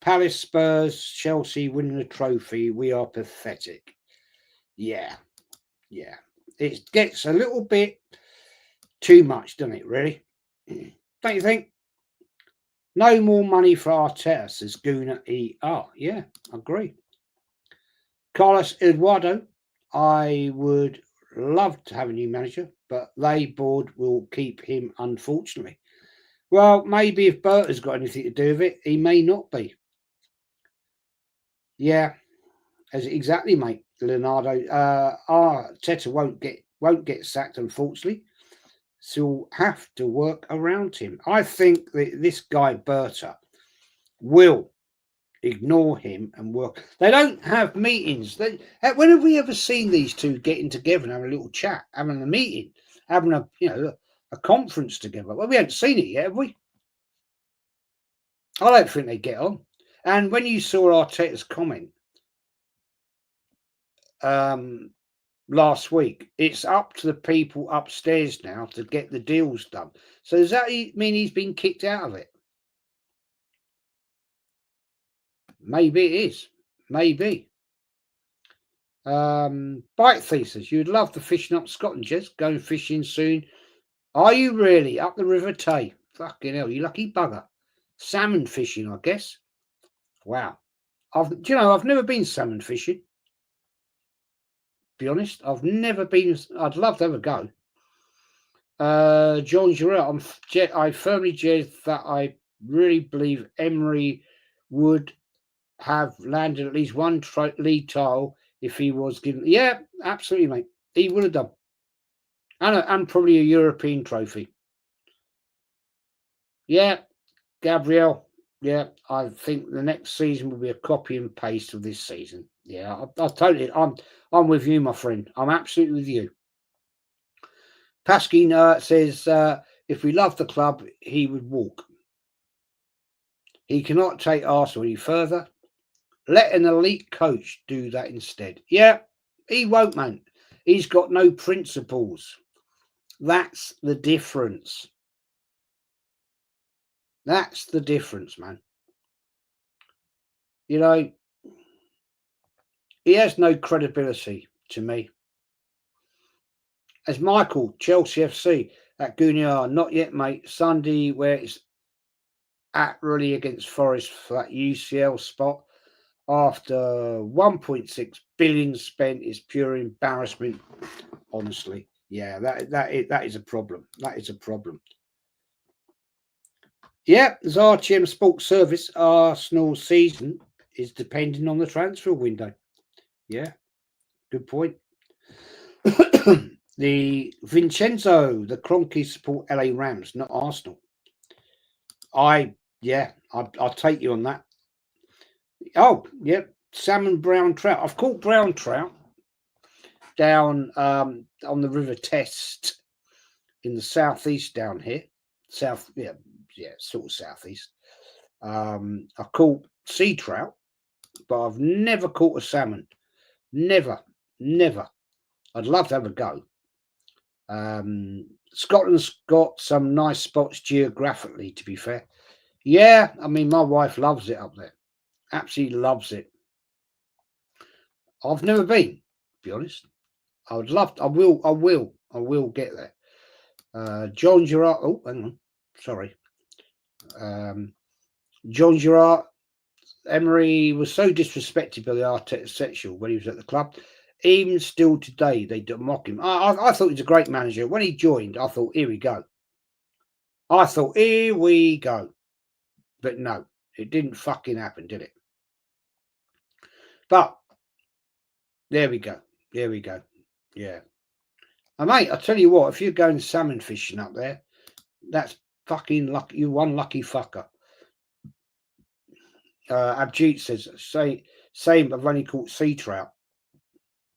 Palace, Spurs, Chelsea winning a trophy. We are pathetic. Yeah. It gets a little bit too much, doesn't it, really? Don't you think? No more money for Arteta, says Guna ER. Yeah, I agree. Carlos Eduardo, I would love to have a new manager, but they board will keep him, unfortunately. Well, maybe if Berta's got anything to do with it, he may not be. Yeah, exactly, mate. Leonardo, Arteta won't get sacked, unfortunately. So we'll have to work around him. I think that this guy Berta will ignore him and work. They don't have meetings. When have we ever seen these two getting together and having a little chat, having a meeting, having a conference together? Well, we haven't seen it yet, have we? I don't think they get on. And when you saw Arteta's comment, last week. It's up to the people upstairs now to get the deals done. So does that mean he's been kicked out of it? Maybe it is. Maybe. Bite Thesis, you'd love the fishing up Scotland, Jez. Going fishing soon. Are you really? Up the River Tay? Fucking hell, you lucky bugger. Salmon fishing, I guess. Wow. Do you know, I've never been salmon fishing. Be honest, I've never been. I'd love to have a go. John Giroux, I firmly judge that I really believe Emery would have landed at least one league title if he was given. Yeah, absolutely, mate. He would have done. And probably a European trophy. Yeah, Gabriel. Yeah, I think the next season will be a copy and paste of this season. Yeah, I totally. I'm with you, my friend. I'm absolutely with you. Paskin says if we love the club, he would walk. He cannot take Arsenal any further. Let an elite coach do that instead. Yeah, he won't, man. He's got no principles. That's the difference. That's the difference, man. You know, he has no credibility to me. As Michael, Chelsea FC at Guniar, not yet, mate. Sunday, where it's at really against Forest for that UCL spot after 1.6 billion spent is pure embarrassment. Honestly, yeah, that is a problem. That is a problem. Yeah, as RTM Sports Service, Arsenal season is depending on the transfer window. Yeah, good point. The Vincenzo, the Cronkies support LA Rams, not Arsenal. I'll take you on that. Oh, yeah, salmon brown trout. I've caught brown trout down on the River Test in the southeast down here. Sort of southeast. I caught sea trout, but I've never caught a salmon. Never. I'd love to have a go. Scotland's got some nice spots geographically, to be fair. Yeah, I mean, my wife loves it up there. Absolutely loves it. I've never been, to be honest. I would love to. I will get there. John Gerard. Oh, hang on. Sorry. John Gerard. Emery was so disrespected by the Arteta sexual when he was at the club. Even still today, they mock him. I thought he was a great manager. When he joined, I thought, here we go. But no, it didn't fucking happen, did it? But there we go. Yeah. And mate, I tell you what, if you're going salmon fishing up there, that's fucking lucky. You one lucky fucker. Abjeet says, same, I've only caught sea trout.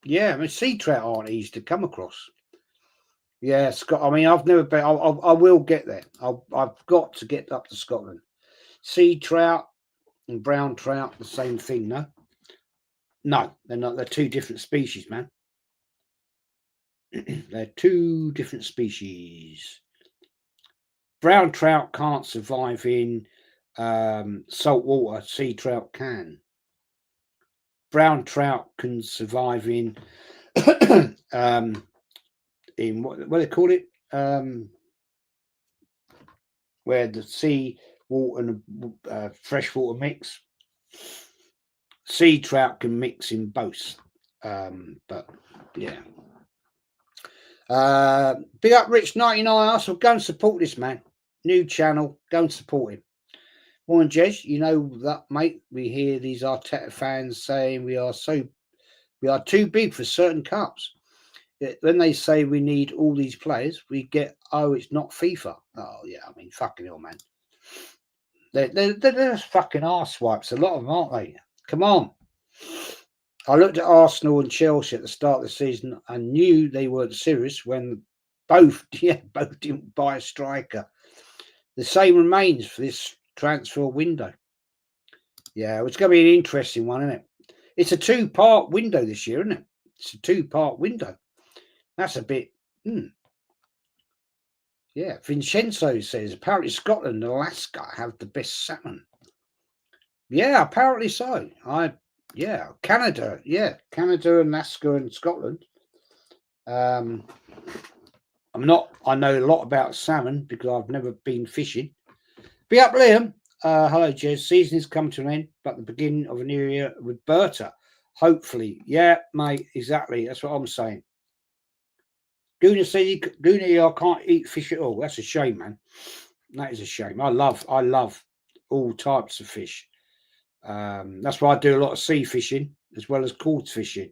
Yeah, I mean, sea trout aren't easy to come across. Yeah, Scott. I mean, I've never been. I will get there. I've got to get up to Scotland. Sea trout and brown trout, the same thing, no? No, they're not. They're two different species, man. They're two different species. Brown trout can't survive in salt water. Sea trout can. Brown trout can survive in in what do they call it? Where the sea water and freshwater mix. Sea trout can mix in both. But yeah. Big up Rich 99 Arsenal. Go and support this man. New channel. Go and support him. Morning, Jez. You know that, mate. We hear these Arteta fans saying we are too big for certain cups. When they say we need all these players, we get, it's not FIFA. Oh yeah, I mean, fucking hell, man. They're just fucking arse wipes. A lot of them, aren't they? Come on. I looked at Arsenal and Chelsea at the start of the season and knew they weren't serious when both didn't buy a striker. The same remains for this transfer window. Yeah, it's going to be an interesting one, isn't it? It's a two-part window this year, isn't it? It's a 2-part window. That's a bit. Yeah, Vincenzo says apparently Scotland and Alaska have the best salmon. Yeah, apparently so. Canada. Yeah, Canada, Alaska, and Scotland. I know a lot about salmon because I've never been fishing. Be up, Liam. Hello, Jez. Season has come to an end, but the beginning of a new year with Berta. Hopefully. Yeah, mate, exactly. That's what I'm saying. Guna says, I can't eat fish at all. That's a shame, man. That is a shame. I love all types of fish. That's why I do a lot of sea fishing as well as cod fishing.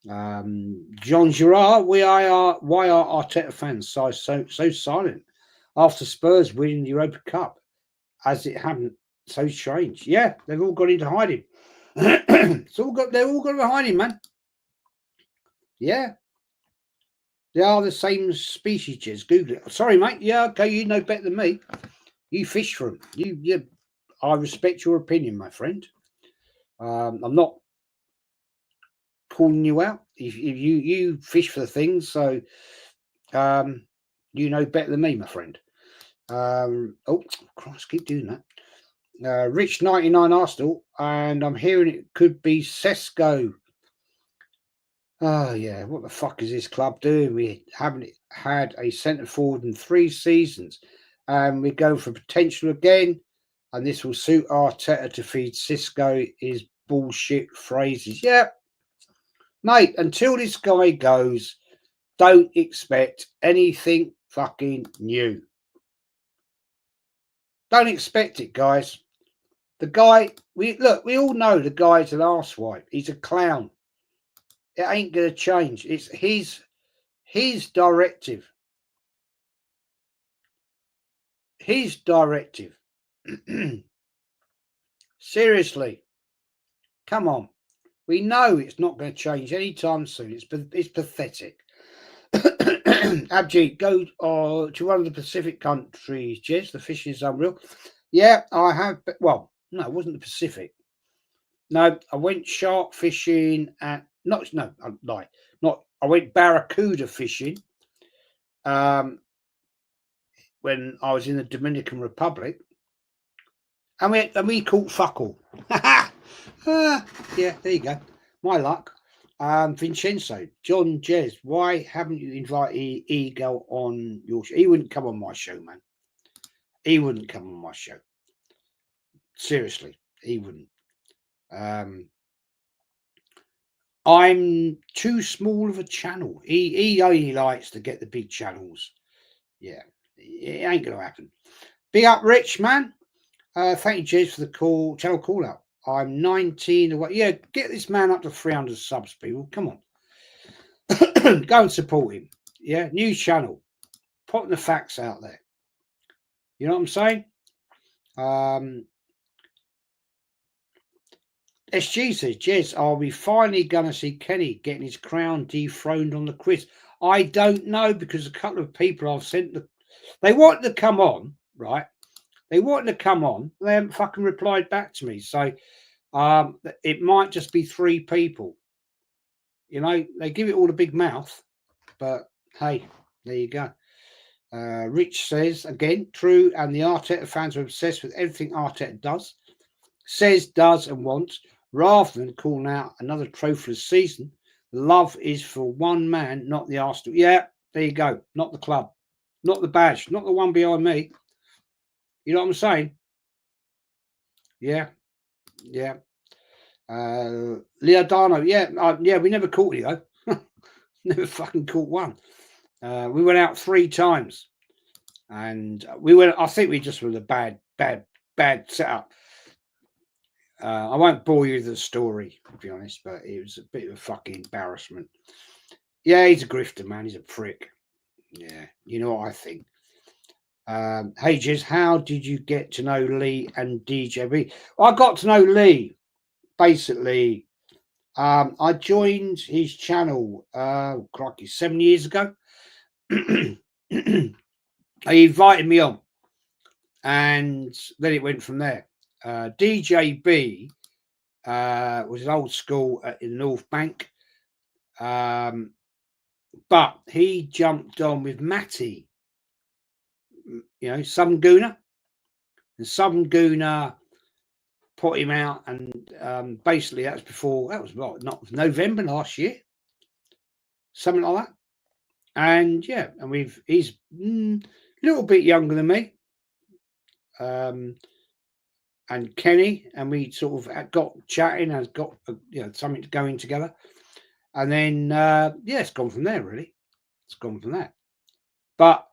John Girard, why are Arteta fans so silent after Spurs winning the Europa Cup? As it hadn't, so strange. Yeah, they've all gone into hiding. They're all gone into hiding, man. Yeah, they are the same species. Just Google it. Sorry, mate. Yeah, okay, you know better than me. You fish for them. I respect your opinion, my friend. I'm not calling you out. If you fish for the things, so you know better than me, my friend. Oh Christ, keep doing that. Rich 99 Arsenal, and I'm hearing it could be Sesko. Oh yeah, what the fuck is this club doing? We haven't had a centre forward in 3 seasons, and we're going for potential again. And this will suit Arteta to feed Cisco his bullshit phrases. Yeah, mate, until this guy goes, don't expect anything fucking new. Don't expect it, guys. The guy, we all know the guy's an arsewipe. He's a clown. It ain't going to change. It's his directive. His directive. Seriously. Come on. We know it's not going to change anytime soon. It's pathetic. Abjit, go to one of the Pacific countries, Jez. The fishing is unreal. Yeah, I have. Well, no, it wasn't the Pacific. No, I went shark fishing at I lie. Not I went barracuda fishing. When I was in the Dominican Republic, and we caught fuck all. Yeah, there you go. My luck. Vincenzo, John Jez, why haven't you invited Eagle on your show? He wouldn't come on my show, man. He wouldn't come on my show. Seriously, he wouldn't. I'm too small of a channel. He only likes to get the big channels. Yeah, it ain't gonna happen. Big up, Rich, man. Thank you, Jez, for the channel call out. I'm 19 away. Yeah, get this man up to 300 subs, people. Come on. Go and support him. Yeah, new channel. Putting the facts out there. You know what I'm saying? SG says, Jez, are we finally going to see Kenny getting his crown dethroned on the quiz? I don't know, because a couple of people I've sent, they wanted to come on, right? They wanted to come on. They haven't fucking replied back to me. So it might just be 3 people. You know, they give it all a big mouth. But, hey, there you go. Rich says, again, true, and the Arteta fans are obsessed with everything Arteta does, says, does, and wants, rather than calling out another trophyless season. Love is for one man, not the Arsenal. Yeah, there you go. Not the club. Not the badge. Not the one behind me. You know what I'm saying? Yeah. Yeah. Leodano. Yeah, we never caught Leo. Never fucking caught one. We went out 3 times. And I think we just were a bad setup. I won't bore you with the story, to be honest, but it was a bit of a fucking embarrassment. Yeah, he's a grifter, man. He's a prick. Yeah, you know what I think. Hey, Jez, how did you get to know Lee and DJB? Well, I got to know Lee, basically. I joined his channel, crikey, 7 years ago. He invited me on, and then it went from there. DJB was an old school in the North Bank. But he jumped on with Matty, Southern Gooner. And Southern Gooner put him out, and basically that was not November last year, something like that. And he's a little bit younger than me, and Kenny, and we sort of got chatting and got something going together, and then it's gone from there. Really, it's gone from there. But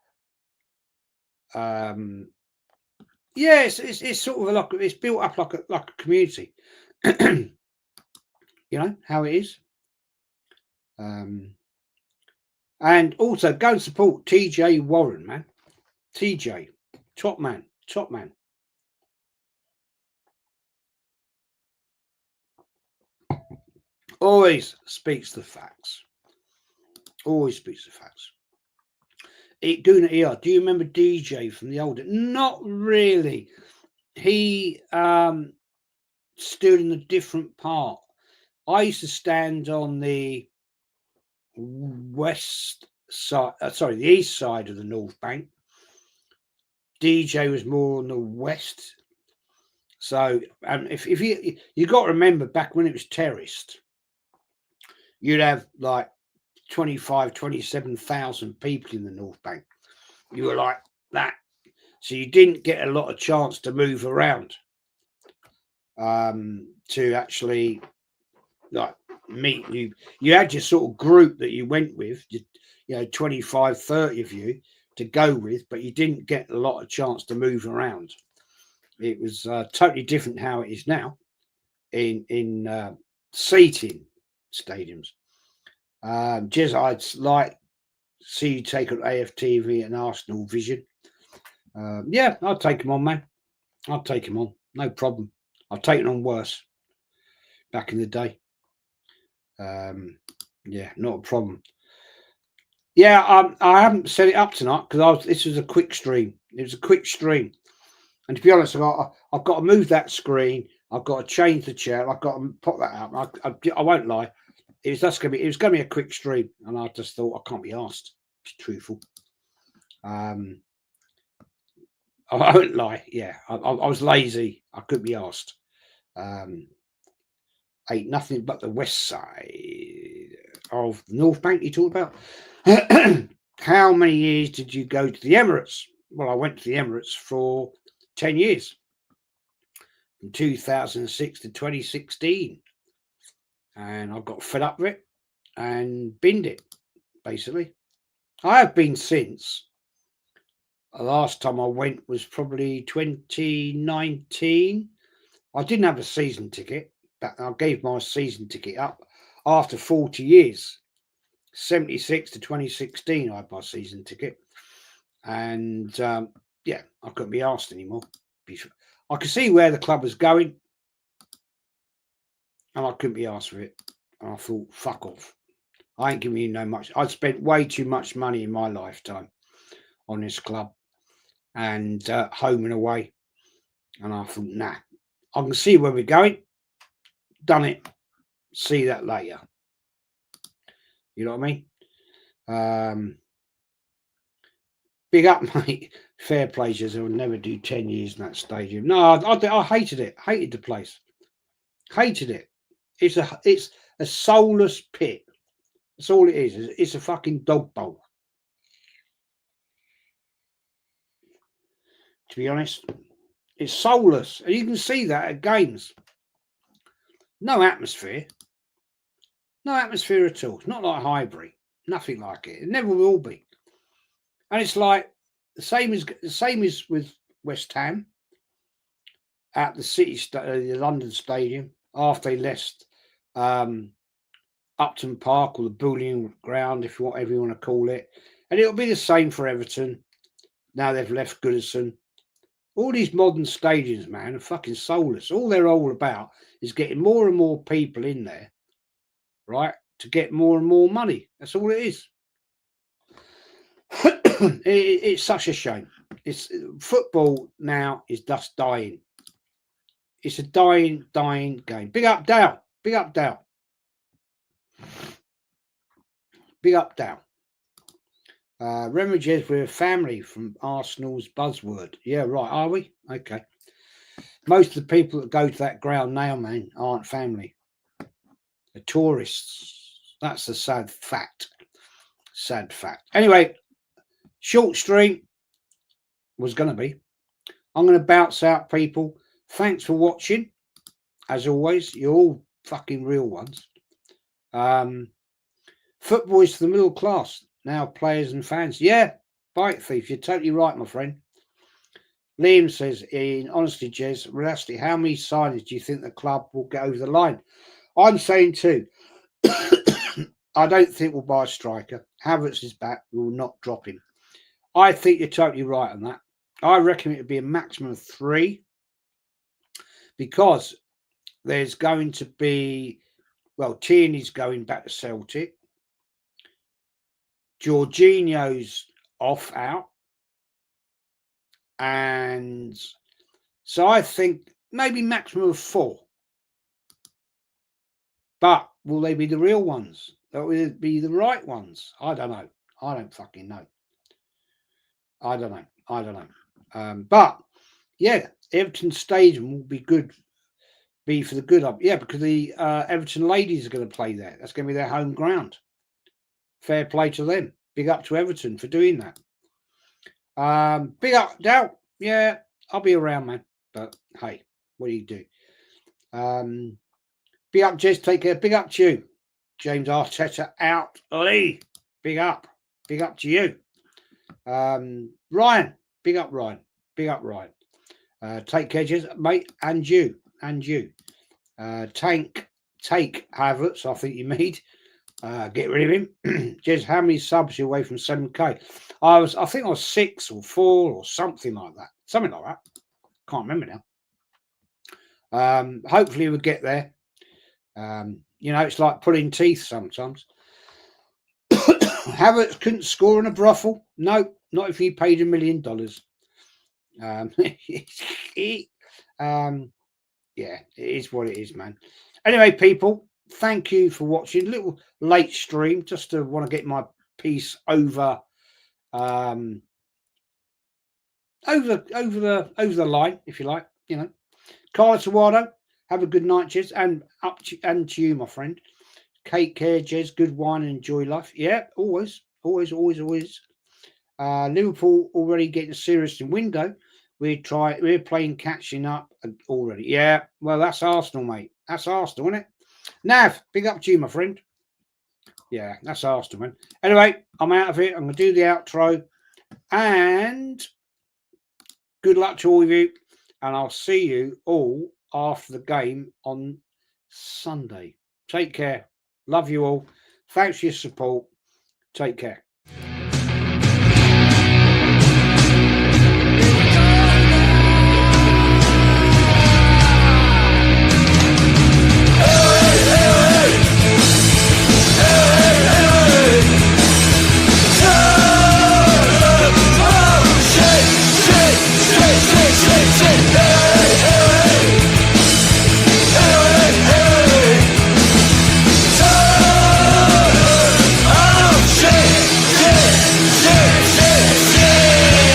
it's sort of it's built up like a community. How it is. And also go and support TJ Warren, man. TJ, top man. Always speaks the facts. Always speaks the facts. Do you remember DJ from the older? Not really. He stood in a different part. I used to stand on the west side, the east side of the North Bank. DJ was more on the west. So if you got to remember back when it was terraced, you'd have like 27,000 people in the North Bank. You were like that. So you didn't get a lot of chance to move around to actually like meet you. You had your sort of group that you went with, 25, 30 of you to go with, but you didn't get a lot of chance to move around. It was totally different how it is now in seating stadiums. Jez, I'd like see you take on AFTV and Arsenal Vision. I'll take him on, man. I'll take him on. No problem. I've taken on worse back in the day. Not a problem. I haven't set it up tonight because this was a quick stream. It was a quick stream. And to be honest, I've got to move that screen. I've got to change the chair. I've got to pop that up. I won't lie. It was going to be a quick stream, and I just thought I can't be asked. It's truthful. I won't lie. Yeah, I was lazy. I couldn't be asked. Ain't nothing but the west side of the North Bank you talked about. How many years did you go to the Emirates? Well, I went to the Emirates for 10 years, from 2006 to 2016. And I got fed up with it and binned it, basically. I have been since. The last time I went was probably 2019. I didn't have a season ticket, but I gave my season ticket up after 40 years. 76 to 2016, I had my season ticket. And I couldn't be asked anymore. I could see where the club was going, and I couldn't be asked for it. And I thought, fuck off. I ain't giving you no much. I'd spent way too much money in my lifetime on this club and home and away. And I thought, nah, I can see where we're going. Done it. See that later. You know what I mean? Big up, mate. Fair play, I would never do 10 years in that stadium. No, I hated it. Hated the place. Hated it. It's a soulless pit. That's all it is. It's a fucking dog bowl. To be honest, it's soulless. And you can see that at games. No atmosphere. No atmosphere at all. It's not like Highbury. Nothing like it. It never will be. And it's like the same as with West Ham at the London Stadium after they left Upton Park, or the Bullion Ground, whatever you want to call it. And it'll be the same for Everton. Now they've left Goodison. All these modern stadiums, man, are fucking soulless. All they're all about is getting more and more people in there, right, to get more and more money. That's all it is. It's such a shame. Football now is just dying. It's a dying game. Big up Dow. Big up Dow. Big up, Dow. Remages, we're a family from Arsenal's buzzword. Yeah, right, are we? Okay. Most of the people that go to that ground now, man, aren't family. The tourists. That's a sad fact. Sad fact. Anyway, short stream was going to be. I'm going to bounce out, people. Thanks for watching. As always, you're all fucking real ones. Football is for the middle class. Now players and fans. Yeah, bite thief. You're totally right, my friend. Liam says, in honesty, Jez, realistically, how many signings do you think the club will get over the line? I'm saying 2. I don't think we'll buy a striker. Havertz is back. We will not drop him. I think you're totally right on that. I reckon it would be a maximum of 3 because there's going to be, well, Tierney's going back to Celtic. Jorginho's out. And so I think maybe maximum of 4. But will they be the real ones? Will it be the right ones? I don't know. I don't fucking know. I don't know. But yeah, Everton Stadium will be good. Be for the good of, yeah, because the Everton ladies are going to play there. That's going to be their home ground. Fair play to them. Big up to Everton for doing that. Big up, Dow. Yeah, I'll be around, man. But hey, what do you do? Big up, Jez. Take care. Big up to you. James Arteta out. Lee. Big up. Big up to you. Ryan. Big up, Ryan. Big up, Ryan. Take care, Jez, mate. And you. And you. Take Havertz, I think you made. Get rid of him. Jez, how many subs are you away from 7K? I think I was 6 or 4 or something like that. Something like that. Can't remember now. Hopefully we'll get there. You know, it's like pulling teeth sometimes. Havertz couldn't score in a brothel. No, not if he paid $1 million. Yeah, it is what it is, man. Anyway, people, thank you for watching. A little late stream, just to want to get my piece over the line, if you like. You know, Carlos Eduardo, have a good night, Jez, and to you, my friend. Take care, Jez. Good wine and enjoy life. Yeah, always. Liverpool already getting serious in window. We're playing catching up already. Yeah, well, that's Arsenal, mate. That's Arsenal, isn't it? Nav, big up to you, my friend. Yeah, that's Arsenal, man. Anyway, I'm out of it. I'm going to do the outro. And good luck to all of you. And I'll see you all after the game on Sunday. Take care. Love you all. Thanks for your support. Take care.